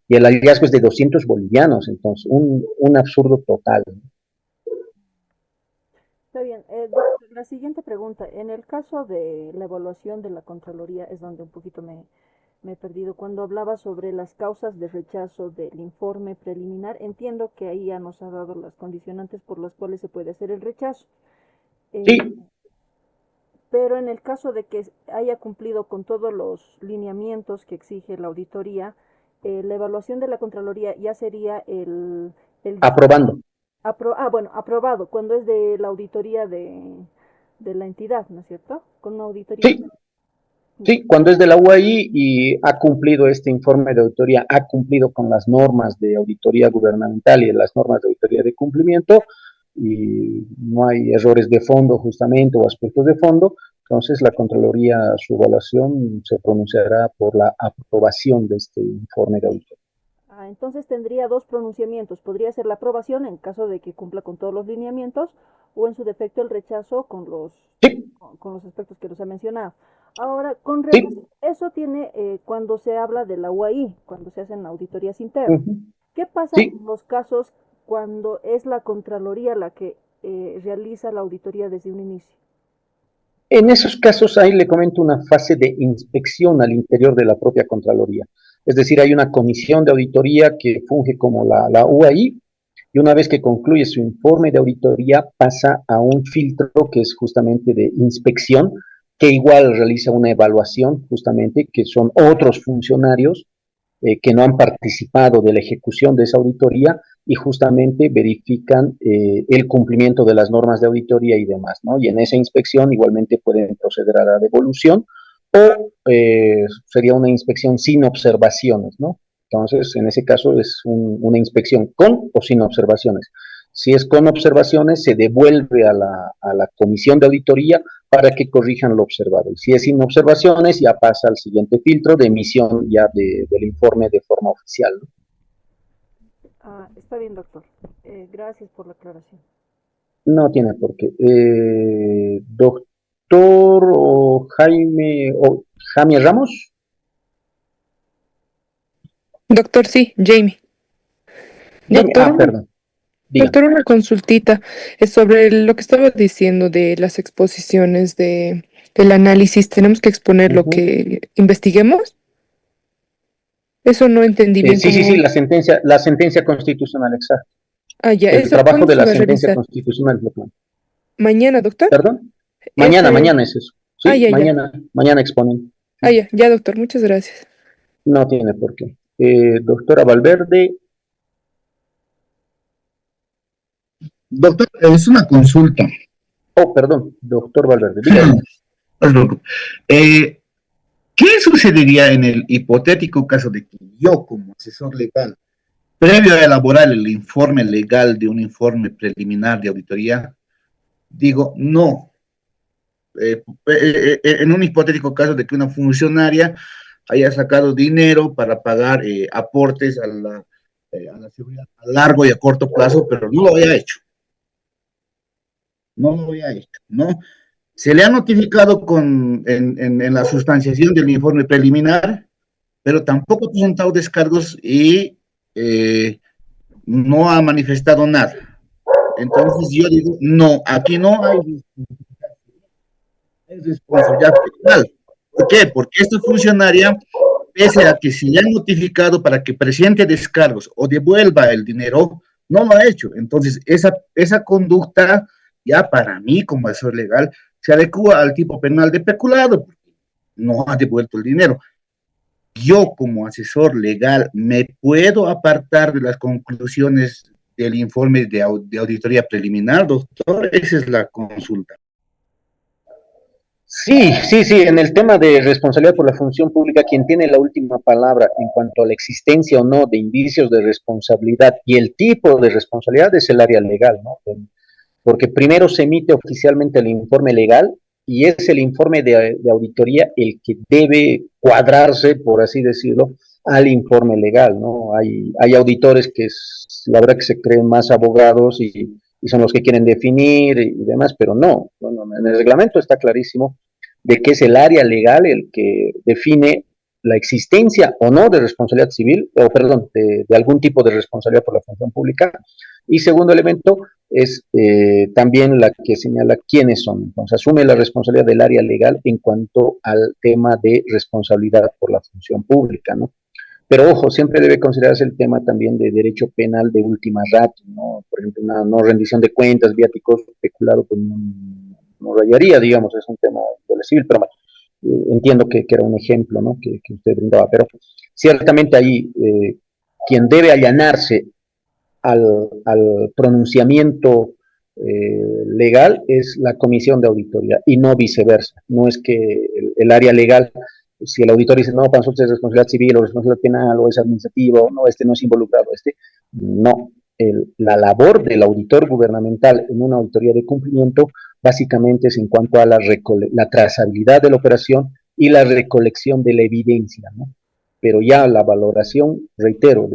S1: Y el hallazgo es de 200 bolivianos, entonces un absurdo total.
S2: Está bien. Doctor, la siguiente pregunta. En el caso de la evaluación de la Contraloría es donde un poquito me he perdido. Cuando hablaba sobre las causas de rechazo del informe preliminar, entiendo que ahí ya nos ha dado las condicionantes por las cuales se puede hacer el rechazo.
S1: Sí,
S2: Eh, pero en el caso de que haya cumplido con todos los lineamientos que exige la auditoría, la evaluación de la Contraloría ya sería el
S1: aprobando.
S2: bueno, aprobado, cuando es de la auditoría de la entidad, ¿no es cierto? Con una auditoría
S1: Sí,
S2: interna. Ya.
S1: sí, cuando es de la UAI y ha cumplido este informe de auditoría, ha cumplido con las normas de auditoría gubernamental y las normas de auditoría de cumplimiento, y no hay errores de fondo justamente o aspectos de fondo, entonces la Contraloría, su evaluación se pronunciará por la aprobación de este informe de auditoría.
S2: Entonces tendría dos pronunciamientos. Podría ser la aprobación en caso de que cumpla con todos los lineamientos o en su defecto el rechazo
S1: Sí,
S2: con los aspectos que nos ha mencionado. Ahora, con
S1: sí,
S2: relación, eso tiene cuando se habla de la UAI, cuando se hacen auditorías internas.
S1: uh-huh,
S2: ¿Qué pasa
S1: sí.
S2: en los casos cuando es la Contraloría la que realiza la auditoría desde un inicio?
S1: En esos casos, ahí le comento una fase de inspección al interior de la propia Contraloría. Es decir, hay una comisión de auditoría que funge como la UAI, y una vez que concluye su informe de auditoría pasa a un filtro que es justamente de inspección, que igual realiza una evaluación justamente, que son otros funcionarios que no han participado de la ejecución de esa auditoría y justamente verifican el cumplimiento de las normas de auditoría y demás, ¿no? Y en esa inspección igualmente pueden proceder a la devolución o sería una inspección sin observaciones, ¿no? Entonces, en ese caso es una inspección con o sin observaciones. Si es con observaciones, se devuelve a la comisión de auditoría para que corrijan lo observado. Y si es sin observaciones, ya pasa al siguiente filtro de emisión ya del informe de forma oficial, ¿no?
S2: Está bien, doctor. Gracias por la aclaración.
S1: No tiene por qué. Doctor Jaime Ramos.
S3: Doctor, sí, Jamie.
S1: Jaime,
S3: Doctor,
S1: perdón, dígame.
S3: doctor, una consultita es sobre lo que estaba diciendo de las exposiciones del análisis. Tenemos que exponer
S1: Uh
S3: lo
S1: -huh.
S3: que investiguemos. Eso no entendí bien
S1: Sí, sí, sí,
S3: cómo.
S1: la sentencia constitucional, exacto.
S3: Ah, ya,
S1: El
S3: ¿eso
S1: trabajo
S3: cuándo
S1: de
S3: se
S1: la
S3: va a
S1: sentencia
S3: revisar?
S1: constitucional. Lo que-
S3: ¿Mañana, doctor?
S1: ¿Perdón? Mañana,
S3: Ese...
S1: mañana es eso.
S3: Ah,
S1: Sí,
S3: ya, ya.
S1: mañana exponen.
S3: Ah, ya, ya, doctor, muchas gracias.
S1: No tiene por qué. Doctora Valverde,
S4: Doctor, es una consulta.
S1: oh, perdón, doctor Valverde, dígame.
S4: No se preocupe. ¿Qué sucedería en el hipotético caso de que yo, como asesor legal, previo a elaborar el informe legal de un informe preliminar de auditoría, digo no? En un hipotético caso de que una funcionaria haya sacado dinero para pagar aportes a la seguridad a largo y a corto plazo, pero no lo haya hecho, no lo haya hecho, ¿no? Se le ha notificado en la sustanciación del informe preliminar, pero tampoco ha presentado descargos y no ha manifestado nada. Entonces yo digo, no, aquí no hay responsabilidad penal. ¿Por qué? Porque esta funcionaria, pese a que se le ha notificado para que presente descargos o devuelva el dinero, no lo ha hecho. Entonces, esa conducta, ya para mí, como asesor legal, se adecua al tipo penal de peculado, porque no ha devuelto el dinero. Yo, como asesor legal, me puedo apartar de las conclusiones del informe de auditoría preliminar, doctor. Esa es la consulta.
S1: Sí, sí, sí, en el tema de responsabilidad por la función pública, quien tiene la última palabra en cuanto a la existencia o no de indicios de responsabilidad y el tipo de responsabilidad es el área legal, ¿no? Porque primero se emite oficialmente el informe legal y es el informe de auditoría el que debe cuadrarse, por así decirlo, al informe legal, ¿no? Hay auditores que la verdad que se creen más abogados y son los que quieren definir y demás, pero no, en el reglamento está clarísimo de que es el área legal el que define la existencia o no de responsabilidad civil, o perdón, de algún tipo de responsabilidad por la función pública. Y segundo elemento es también la que señala quiénes son. Entonces asume la responsabilidad del área legal en cuanto al tema de responsabilidad por la función pública, ¿no? Pero ojo, siempre debe considerarse el tema también de derecho penal de última ratio, ¿no? Por ejemplo, una no rendición de cuentas, viáticos, peculado, pues no rayaría, digamos, es un tema de la civil, pero entiendo que era un ejemplo, ¿no? Que usted brindaba, pero ciertamente ahí quien debe allanarse al pronunciamiento legal es la comisión de auditoría y no viceversa. No es que el área legal, si el auditor dice, no, para nosotros es responsabilidad civil o responsabilidad penal o es administrativo, no, este no es involucrado, no. La labor del auditor gubernamental en una auditoría de cumplimiento básicamente es en cuanto a la trazabilidad de la operación y la recolección de la evidencia, ¿no? Pero ya la valoración, reitero,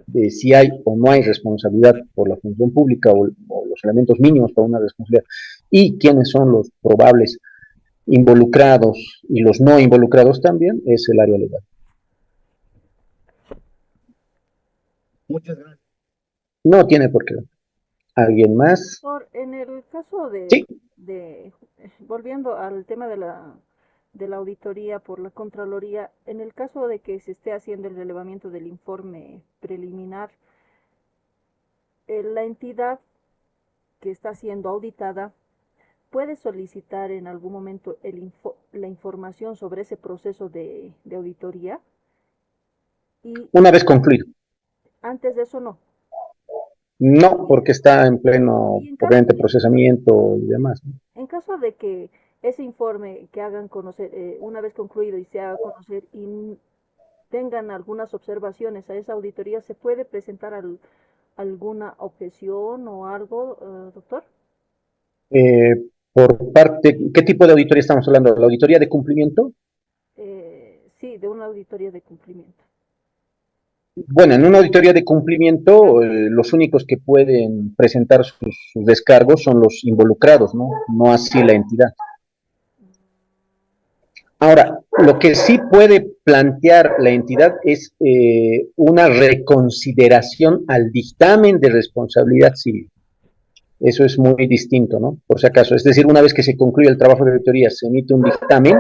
S1: de si hay o no hay responsabilidad por la función pública o los elementos mínimos para una responsabilidad y quiénes son los probables involucrados y los no involucrados también es el área legal.
S4: Muchas gracias.
S1: No tiene por qué. ¿Alguien más?
S2: En el caso
S1: Sí.
S2: volviendo al tema de la auditoría por la Contraloría, en el caso de que se esté haciendo el relevamiento del informe preliminar, la entidad que está siendo auditada puede solicitar en algún momento la información sobre ese proceso de auditoría y
S1: Una vez concluido.
S2: antes de eso no.
S1: No, porque está en pleno,
S2: Y
S1: obviamente, procesamiento y demás, ¿no?
S2: en caso de que ese informe que hagan conocer, una vez concluido y se haga conocer y tengan algunas observaciones a esa auditoría, ¿se puede presentar alguna objeción o algo, doctor?
S1: Eh, por parte, ¿qué tipo de auditoría estamos hablando? ¿La auditoría de cumplimiento?
S2: Sí, de una auditoría de cumplimiento.
S1: Bueno, en una auditoría de cumplimiento, los únicos que pueden presentar sus descargos son los involucrados, ¿no? No así la entidad. Ahora, lo que sí puede plantear la entidad es una reconsideración al dictamen de responsabilidad civil. Eso es muy distinto, ¿no? Por si acaso. Es decir, una vez que se concluye el trabajo de auditoría, se emite un dictamen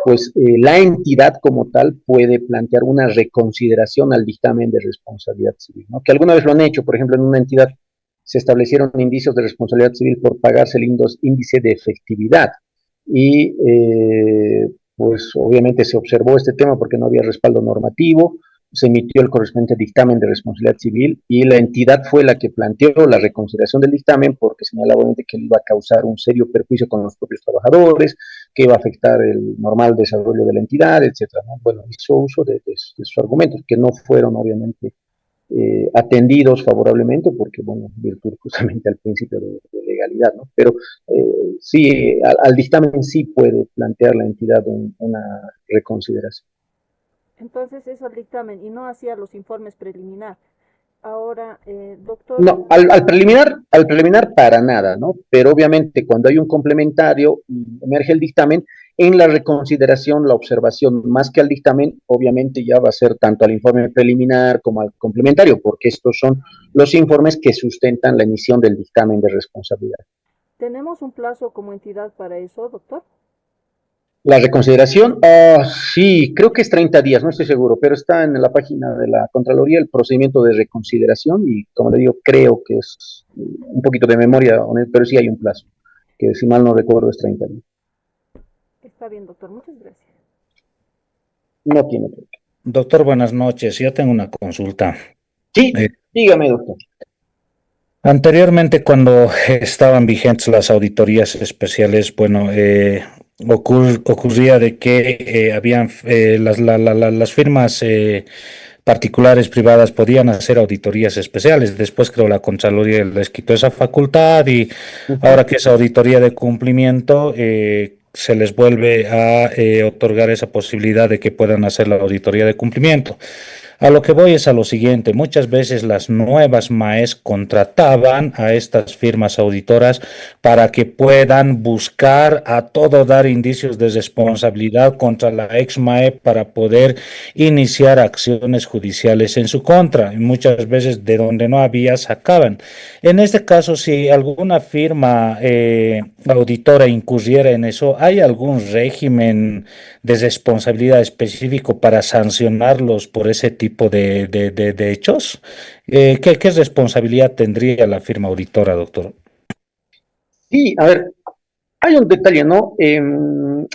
S1: pues la entidad como tal puede plantear una reconsideración al dictamen de responsabilidad civil, ¿no? Que alguna vez lo han hecho, por ejemplo, en una entidad se establecieron indicios de responsabilidad civil por pagarse el índice de efectividad y pues obviamente se observó este tema porque no había respaldo normativo, se emitió el correspondiente dictamen de responsabilidad civil y la entidad fue la que planteó la reconsideración del dictamen porque señalaba obviamente que le iba a causar un serio perjuicio con los propios trabajadores, que iba a afectar el normal desarrollo de la entidad, etcétera, ¿no? Bueno, hizo uso de sus argumentos que no fueron obviamente atendidos favorablemente porque, bueno, virtud justamente al principio de legalidad, ¿no? Pero sí, al dictamen sí puede plantear la entidad una reconsideración.
S2: Entonces eso al dictamen y no hacía los informes preliminar. Ahora, doctor,
S1: No, al preliminar para nada, ¿no? Pero obviamente cuando hay un complementario, emerge el dictamen, en la reconsideración, la observación, más que al dictamen, obviamente ya va a ser tanto al informe preliminar como al complementario, porque estos son los informes que sustentan la emisión del dictamen de responsabilidad.
S2: ¿tenemos un plazo como entidad para eso, doctor?
S1: La reconsideración, sí, creo que es 30 días, no estoy seguro, pero está en la página de la Contraloría el procedimiento de reconsideración y, como le digo, creo que es un poquito de memoria, pero sí hay un plazo, que si mal no recuerdo es 30 días.
S2: Está bien, doctor, muchas gracias.
S1: No tiene por qué.
S5: Doctor, buenas noches. Yo tengo una consulta.
S1: Sí,
S5: Eh,
S1: dígame, doctor.
S5: Anteriormente, cuando estaban vigentes las auditorías especiales, bueno, ocurría de que habían las firmas particulares, privadas, podían hacer auditorías especiales. Después creo la Contraloría les quitó esa facultad y
S1: Uh -huh.
S5: ahora que es auditoría de cumplimiento, se les vuelve a otorgar esa posibilidad de que puedan hacer la auditoría de cumplimiento. A lo que voy es a lo siguiente, muchas veces las nuevas MAES contrataban a estas firmas auditoras para que puedan buscar a todo dar indicios de responsabilidad contra la ex MAE para poder iniciar acciones judiciales en su contra, y muchas veces de donde no había sacaban. En este caso, si alguna firma auditora incurriera en eso, ¿hay algún régimen de responsabilidad específico para sancionarlos por ese tipo de hechos? ¿Qué responsabilidad tendría la firma auditora, doctor?
S1: Sí, a ver, hay un detalle, ¿no?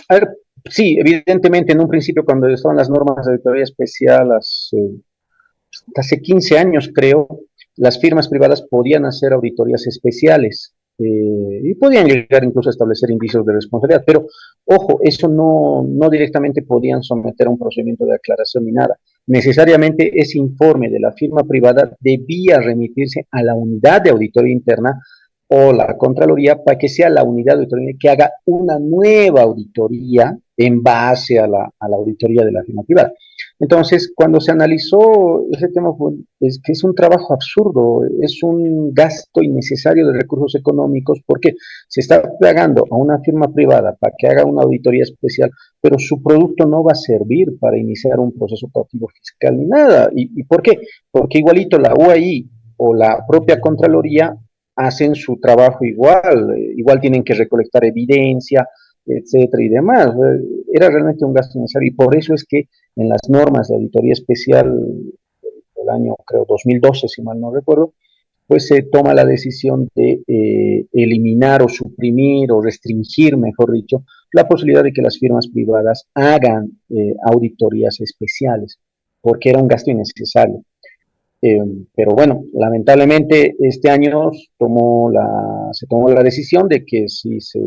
S1: A ver, sí, evidentemente en un principio cuando estaban las normas de auditoría especial, hace 15 años creo, las firmas privadas podían hacer auditorías especiales y podían llegar incluso a establecer indicios de responsabilidad, pero ojo, eso no directamente podían someter a un procedimiento de aclaración ni nada. Necesariamente ese informe de la firma privada debía remitirse a la unidad de auditoría interna o la Contraloría para que sea la unidad de auditoría que haga una nueva auditoría en base a la auditoría de la firma privada. Entonces, cuando se analizó ese tema, es que es un trabajo absurdo, es un gasto innecesario de recursos económicos, porque se está pagando a una firma privada para que haga una auditoría especial, pero su producto no va a servir para iniciar un proceso cautivo fiscal ni nada. ¿Y por qué? Porque igualito la UAI o la propia Contraloría hacen su trabajo igual, igual tienen que recolectar evidencia, etcétera y demás. Era realmente un gasto necesario y por eso es que en las normas de auditoría especial del año, creo, 2012, si mal no recuerdo, pues se toma la decisión de eliminar o suprimir o restringir, mejor dicho, la posibilidad de que las firmas privadas hagan auditorías especiales, porque era un gasto innecesario. Pero bueno, lamentablemente este año se tomó la decisión de que sí se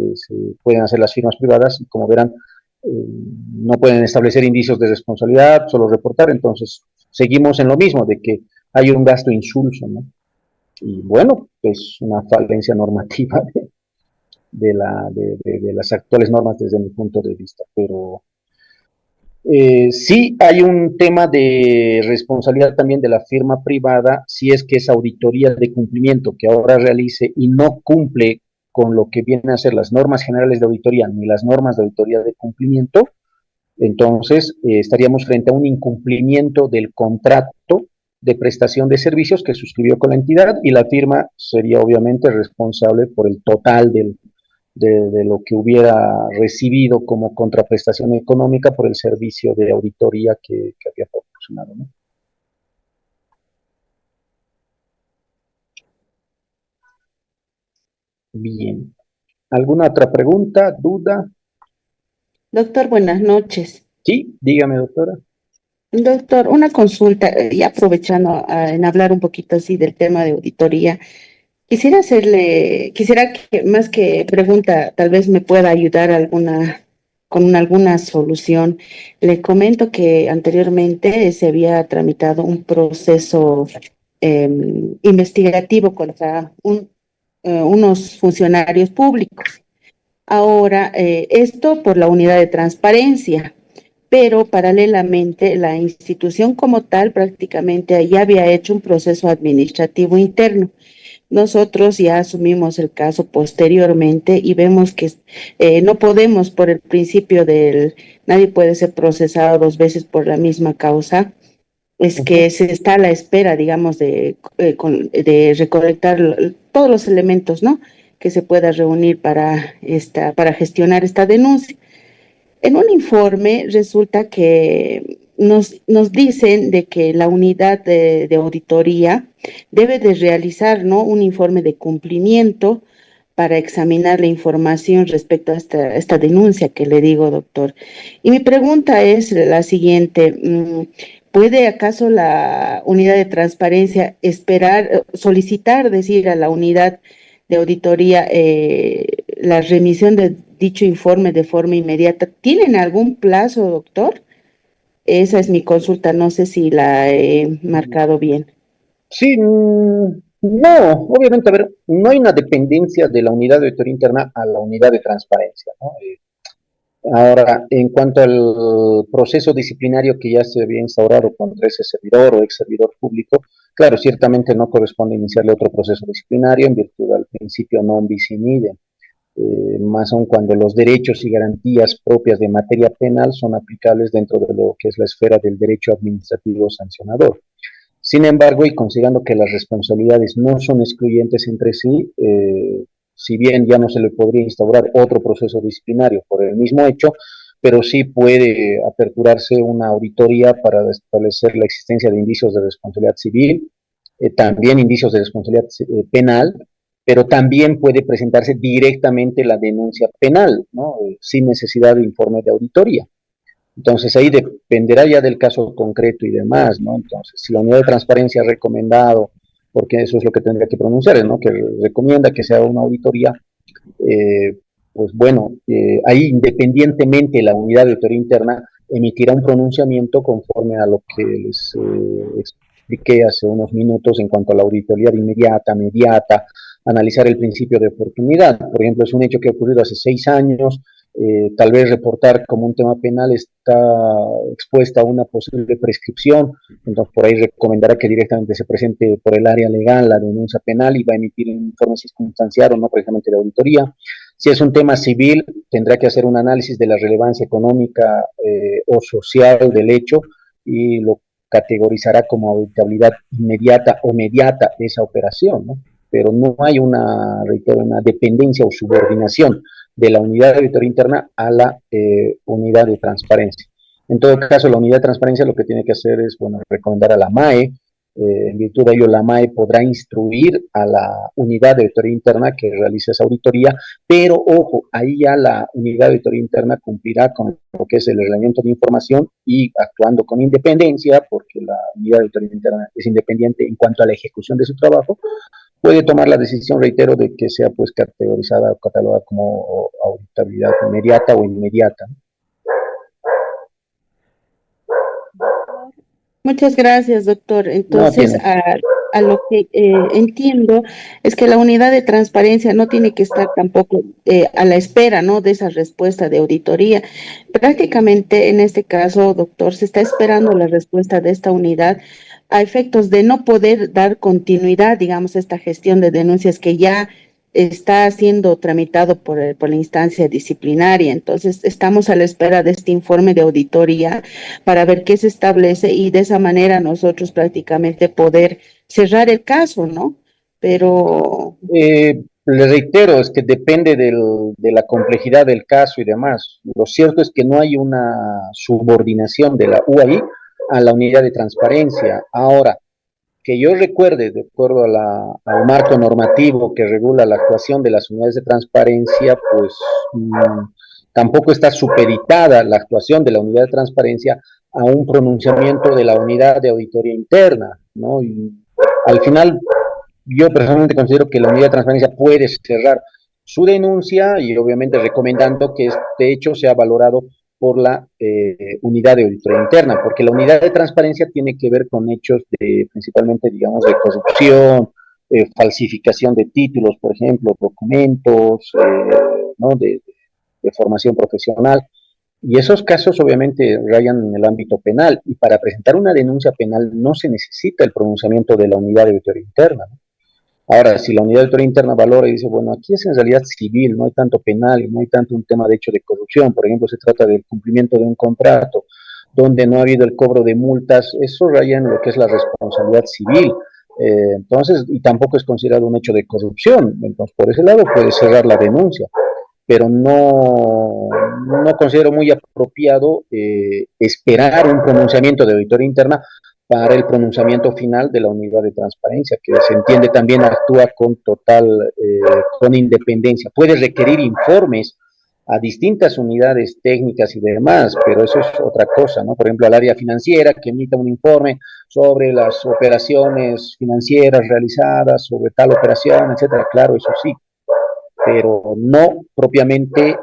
S1: pueden hacer las firmas privadas y como verán, no pueden establecer indicios de responsabilidad, solo reportar, entonces seguimos en lo mismo, de que hay un gasto insulso, ¿no? Y bueno, es una falencia normativa de las actuales normas desde mi punto de vista, pero sí hay un tema de responsabilidad también de la firma privada si es que esa auditoría de cumplimiento que ahora realice y no cumple con lo que vienen a ser las normas generales de auditoría ni las normas de auditoría de cumplimiento, entonces estaríamos frente a un incumplimiento del contrato de prestación de servicios que suscribió con la entidad y la firma sería obviamente responsable por el total de lo que hubiera recibido como contraprestación económica por el servicio de auditoría que había proporcionado, ¿no? Bien. ¿Alguna otra pregunta, duda?
S6: Doctor, buenas noches.
S1: Sí, dígame, doctora.
S6: Doctor, una consulta, y aprovechando en hablar un poquito así del tema de auditoría, quisiera que más que pregunta, tal vez me pueda ayudar con alguna solución. Le comento que anteriormente se había tramitado un proceso investigativo contra unos funcionarios públicos. Ahora, esto por la unidad de transparencia, pero paralelamente la institución como tal prácticamente ya había hecho un proceso administrativo interno. Nosotros ya asumimos el caso posteriormente y vemos que no podemos, por el principio nadie puede ser procesado dos veces por la misma causa, es que se está a la espera, digamos, de recolectar todos los elementos, ¿no? Que se pueda reunir para gestionar esta denuncia. En un informe resulta que nos dicen de que la unidad de auditoría debe de realizar, ¿no?, un informe de cumplimiento para examinar la información respecto a esta denuncia que le digo, doctor. Y mi pregunta es la siguiente. ¿Puede acaso la unidad de transparencia solicitar, decir, a la unidad de auditoría la remisión de dicho informe de forma inmediata? ¿Tienen algún plazo, doctor? Esa es mi consulta, no sé si la he marcado bien.
S1: Sí, no, obviamente, a ver, no hay una dependencia de la unidad de auditoría interna a la unidad de transparencia, ¿no? Ahora, en cuanto al proceso disciplinario que ya se había instaurado contra ese servidor o ex servidor público, claro, ciertamente no corresponde iniciarle otro proceso disciplinario en virtud del principio non bis in idem, más aún cuando los derechos y garantías propias de materia penal son aplicables dentro de lo que es la esfera del derecho administrativo sancionador. Sin embargo, y considerando que las responsabilidades no son excluyentes entre sí, si bien ya no se le podría instaurar otro proceso disciplinario por el mismo hecho, pero sí puede aperturarse una auditoría para establecer la existencia de indicios de responsabilidad civil, también indicios de responsabilidad penal, pero también puede presentarse directamente la denuncia penal, ¿no? Sin necesidad de informe de auditoría. Entonces ahí dependerá ya del caso concreto y demás, ¿no? Entonces, si la unidad de transparencia ha recomendado, porque eso es lo que tendría que pronunciar, ¿no? Que recomienda que se haga una auditoría, pues bueno, ahí independientemente la unidad de auditoría interna emitirá un pronunciamiento conforme a lo que les expliqué hace unos minutos en cuanto a la auditoría de inmediata, mediata, analizar el principio de oportunidad. Por ejemplo, es un hecho que ha ocurrido hace 6 años, tal vez reportar como un tema penal está expuesta a una posible prescripción, entonces por ahí recomendará que directamente se presente por el área legal la denuncia penal y va a emitir un informe circunstanciado, no precisamente de auditoría. Si es un tema civil, tendrá que hacer un análisis de la relevancia económica o social del hecho y lo categorizará como auditabilidad inmediata o mediata de esa operación, ¿no? Pero no hay reitero, una dependencia o subordinación de la unidad de auditoría interna a la unidad de transparencia. En todo caso, la unidad de transparencia lo que tiene que hacer es, bueno, recomendar a la MAE, en virtud de ello la MAE podrá instruir a la unidad de auditoría interna que realice esa auditoría, pero ojo, ahí ya la unidad de auditoría interna cumplirá con lo que es el reglamento de información y actuando con independencia, porque la unidad de auditoría interna es independiente en cuanto a la ejecución de su trabajo, puede tomar la decisión, reitero, de que sea pues categorizada o catalogada como auditabilidad inmediata o inmediata.
S6: Muchas gracias, doctor.
S1: No
S6: Entonces,
S1: tiene.
S6: a lo que entiendo es que la unidad de transparencia no tiene que estar tampoco a la espera, ¿no?, de esa respuesta de auditoría. Prácticamente en este caso, doctor, se está esperando la respuesta de esta unidad a efectos de no poder dar continuidad, digamos, a esta gestión de denuncias que ya está siendo tramitado por la instancia disciplinaria. Entonces, estamos a la espera de este informe de auditoría para ver qué se establece y de esa manera nosotros prácticamente poder cerrar el caso, ¿no? Pero
S1: Le reitero, es que depende de la complejidad del caso y demás. Lo cierto es que no hay una subordinación de la UAI a la unidad de transparencia. Ahora, que yo recuerde, de acuerdo al marco normativo que regula la actuación de las unidades de transparencia, pues tampoco está supeditada la actuación de la unidad de transparencia a un pronunciamiento de la unidad de auditoría interna, ¿no? Y al final, yo personalmente considero que la unidad de transparencia puede cerrar su denuncia y obviamente recomendando que este hecho sea valorado por la unidad de auditoría interna, porque la unidad de transparencia tiene que ver con hechos de, principalmente, digamos, de corrupción, falsificación de títulos, por ejemplo, documentos, ¿no? de formación profesional. Y esos casos obviamente rayan en el ámbito penal y para presentar una denuncia penal no se necesita el pronunciamiento de la unidad de auditoría interna, ¿no? Ahora, si la unidad de auditoría interna valora y dice, bueno, aquí es en realidad civil, no hay tanto penal y no hay tanto un tema de hecho de corrupción, por ejemplo, se trata del cumplimiento de un contrato donde no ha habido el cobro de multas, eso raya en lo que es la responsabilidad civil. Entonces, y tampoco es considerado un hecho de corrupción, entonces por ese lado puede cerrar la denuncia, pero no considero muy apropiado esperar un pronunciamiento de auditoría interna para el pronunciamiento final de la unidad de transparencia, que se entiende también actúa con con independencia. Puede requerir informes a distintas unidades técnicas y demás, pero eso es otra cosa, ¿no? Por ejemplo, al área financiera que emita un informe sobre las operaciones financieras realizadas, sobre tal operación, etcétera. Claro, eso sí, pero no propiamente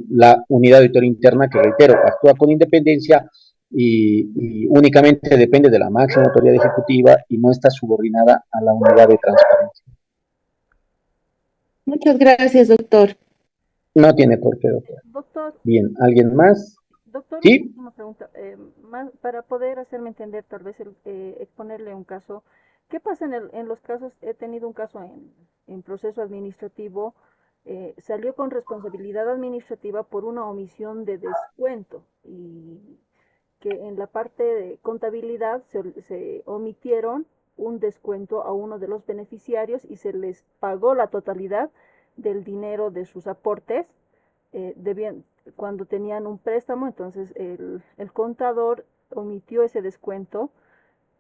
S1: la unidad de auditoría interna que, reitero, actúa con independencia y únicamente depende de la máxima autoridad ejecutiva y no está subordinada a la unidad de transparencia.
S6: Muchas gracias, doctor.
S1: No tiene por qué, doctor.
S2: Doctor,
S1: Bien, ¿alguien más?
S2: doctor, una
S1: Sí,
S2: última pregunta. Para poder hacerme entender, tal vez exponerle un caso. ¿Qué pasa en los casos? He tenido un caso en proceso administrativo. Salió con responsabilidad administrativa por una omisión de descuento y que en la parte de contabilidad se omitieron un descuento a uno de los beneficiarios y se les pagó la totalidad del dinero de sus aportes debían, cuando tenían un préstamo. Entonces el contador omitió ese descuento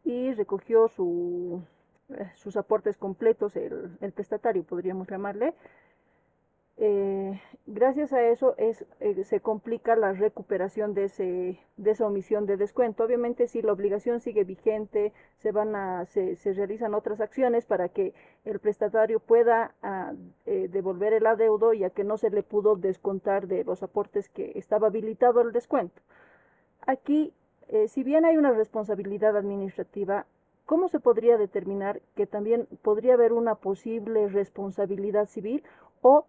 S2: y recogió sus aportes completos, el prestatario, podríamos llamarle. Gracias a eso se complica la recuperación de esa omisión de descuento. Obviamente, si la obligación sigue vigente, se realizan otras acciones para que el prestatario pueda devolver el adeudo, ya que no se le pudo descontar de los aportes que estaba habilitado el descuento. Aquí, si bien hay una responsabilidad administrativa, ¿cómo se podría determinar que también podría haber una posible responsabilidad civil o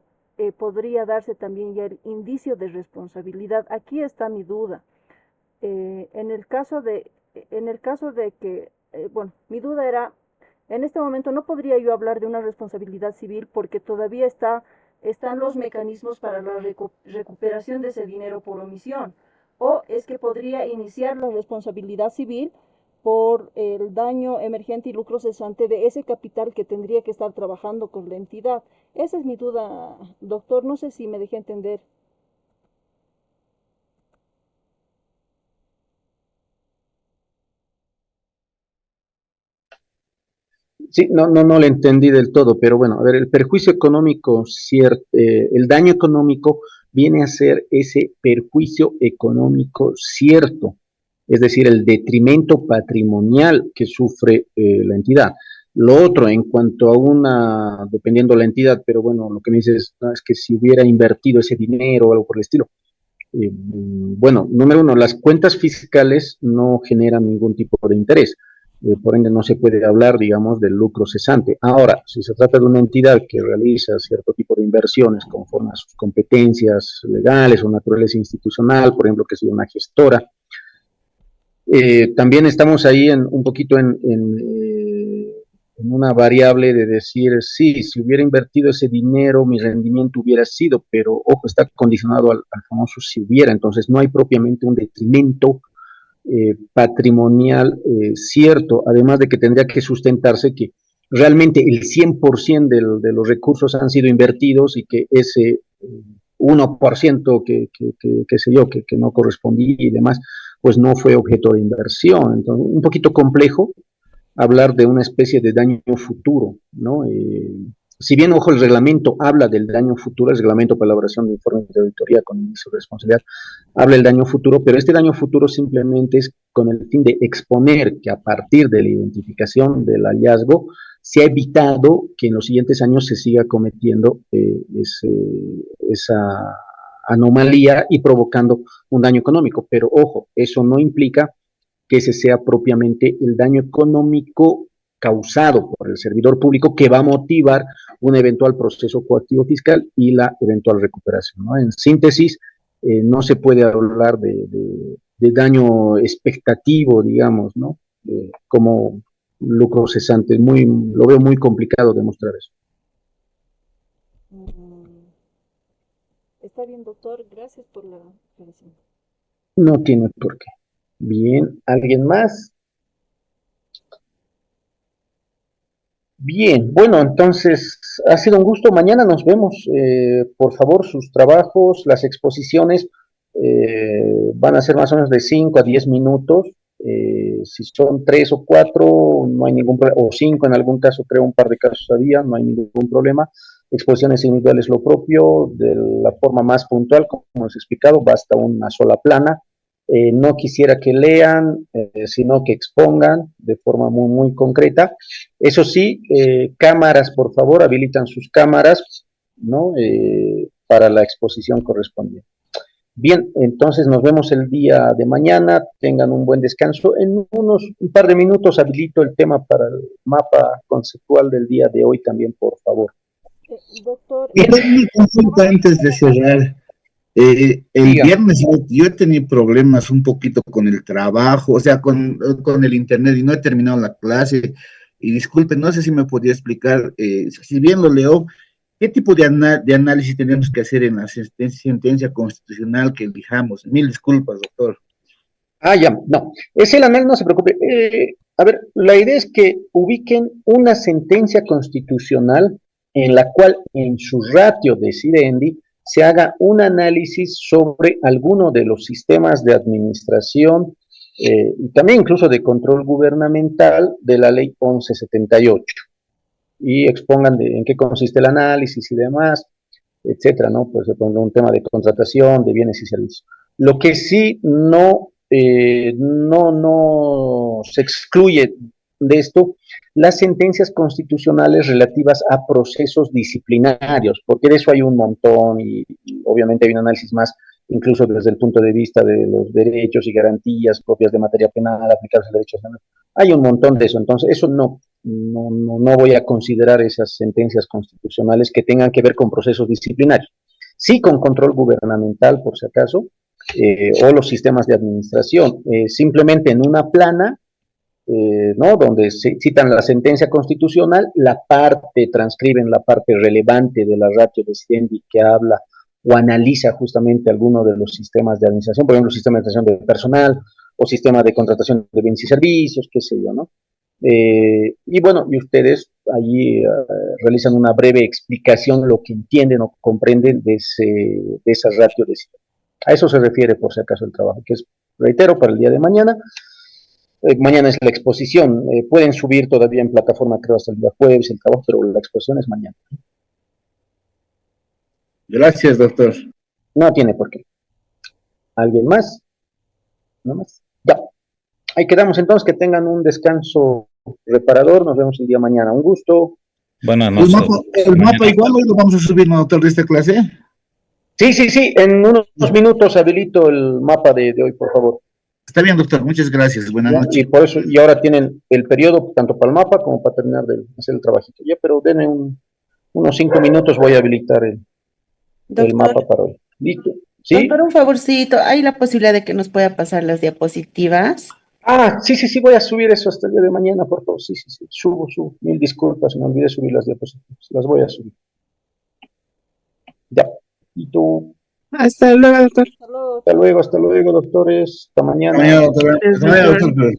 S2: podría darse también ya el indicio de responsabilidad? Aquí está mi duda. En el caso de que, bueno, mi duda era, en este momento no podría yo hablar de una responsabilidad civil porque todavía están los mecanismos para la recuperación de ese dinero por omisión. O es que podría iniciar la responsabilidad civil por el daño emergente y lucro cesante de ese capital que tendría que estar trabajando con la entidad. Esa es mi duda, doctor. No sé si me dejé entender.
S1: sí, no lo entendí del todo, pero bueno, a ver, el perjuicio económico, el daño económico viene a ser ese perjuicio económico cierto, es decir, el detrimento patrimonial que sufre la entidad. Lo otro, en cuanto a dependiendo la entidad, pero bueno, lo que me dices no, es que si hubiera invertido ese dinero o algo por el estilo. Bueno, número uno, las cuentas fiscales no generan ningún tipo de interés, por ende no se puede hablar, digamos, del lucro cesante. Ahora, si se trata de una entidad que realiza cierto tipo de inversiones conforme a sus competencias legales o naturaleza institucional, por ejemplo, que sea una gestora, también estamos ahí un poquito en una variable de decir, sí, si hubiera invertido ese dinero, mi rendimiento hubiera sido, pero ojo, está condicionado al famoso si hubiera, entonces no hay propiamente un detrimento patrimonial cierto, además de que tendría que sustentarse que realmente el 100% de los recursos han sido invertidos y que ese 1% que sé yo, que no correspondía y demás, pues no fue objeto de inversión. Entonces, un poquito complejo hablar de una especie de daño futuro, ¿no? Si bien, ojo, el reglamento habla del daño futuro, el reglamento para elaboración de informes de auditoría con inicio de responsabilidad, habla del daño futuro, pero este daño futuro simplemente es con el fin de exponer que a partir de la identificación del hallazgo se ha evitado que en los siguientes años se siga cometiendo esa anomalía y provocando un daño económico. Pero ojo, eso no implica que ese sea propiamente el daño económico causado por el servidor público que va a motivar un eventual proceso coactivo fiscal y la eventual recuperación, ¿no? En síntesis, no se puede hablar de daño expectativo, digamos, ¿no? Como lucro cesante. Lo veo muy complicado demostrar eso.
S2: Está bien, doctor. Gracias por la aclaración.
S1: No tiene por qué. Bien, ¿alguien más? Bien, bueno, entonces ha sido un gusto. Mañana nos vemos. Por favor, sus trabajos, las exposiciones van a ser más o menos de 5 a 10 minutos. Si son 3 o 4, no hay ningún problema. O 5 en algún caso, creo un par de casos había, no hay ningún problema. Exposiciones individuales lo propio, de la forma más puntual, como hemos explicado, basta una sola plana. No quisiera que lean, sino que expongan de forma muy concreta. Eso sí, cámaras, por favor, habilitan sus cámaras, ¿no? Para la exposición correspondiente. Bien, entonces nos vemos el día de mañana, tengan un buen descanso. En un par de minutos habilito el tema para el mapa conceptual del día de hoy también, por favor.
S2: Doctor.
S4: Y tengo una consulta antes de cerrar. El viernes yo he tenido problemas un poquito con el trabajo, o sea, con el internet y no he terminado la clase. Y disculpen, no sé si me podría explicar, si bien lo leo, ¿qué tipo de análisis tenemos que hacer en la sentencia constitucional que elijamos? Mil disculpas, doctor.
S1: Ya, no, es el análisis, no se preocupe. A ver, la idea es que ubiquen una sentencia constitucional en la cual en su ratio decidendi se haga un análisis sobre alguno de los sistemas de administración y también incluso de control gubernamental de la ley 1178 y expongan en qué consiste el análisis y demás, etcétera, ¿no? Pues se pone un tema de contratación, de bienes y servicios. Lo que sí no se excluye de esto las sentencias constitucionales relativas a procesos disciplinarios, porque de eso hay un montón y obviamente hay un análisis más, incluso desde el punto de vista de los derechos y garantías propias de materia penal aplicables al derecho penal. Hay un montón de eso, entonces eso no voy a considerar esas sentencias constitucionales que tengan que ver con procesos disciplinarios. Sí con control gubernamental, por si acaso, o los sistemas de administración. Simplemente en una plana, ¿no? Donde se citan la sentencia constitucional, transcriben la parte relevante de la ratio decidendi que habla o analiza justamente alguno de los sistemas de administración, por ejemplo, sistema de administración de personal o sistema de contratación de bienes y servicios, qué sé yo, ¿no? Y bueno, y ustedes allí realizan una breve explicación, lo que entienden o comprenden de esa ratio decidendi. A eso se refiere, por si acaso, el trabajo, que es, reitero, para el día de mañana. Mañana es la exposición. Pueden subir todavía en plataforma, creo, hasta el día jueves el trabajo, pero la exposición es mañana.
S4: Gracias, doctor.
S1: No tiene por qué. ¿Alguien más? ¿No más? Ya. Ahí quedamos entonces, que tengan un descanso reparador. Nos vemos el día de mañana. Un gusto.
S5: Buenas noches.
S4: El mapa igual hoy lo vamos a subir, ¿no, doctor, de esta clase?
S1: Sí. En unos minutos habilito el mapa de hoy, por favor.
S4: Está bien, doctor. Muchas gracias. Buenas noches.
S1: Y por eso, y ahora tienen el periodo, tanto para el mapa como para terminar de hacer el trabajito. Ya, pero denme unos 5 minutos, voy a habilitar el mapa para hoy. ¿Listo? ¿Sí?
S6: Doctor, un favorcito, ¿hay la posibilidad de que nos pueda pasar las diapositivas?
S1: Sí, voy a subir eso hasta el día de mañana, por favor. Sí. Subo. Mil disculpas, me olvidé subir las diapositivas. Las voy a subir. Ya. ¿Y tú?
S3: Hasta luego, doctor.
S2: Hasta luego.
S1: Hasta luego, doctores. Hasta mañana.
S4: Hasta mañana, doctor.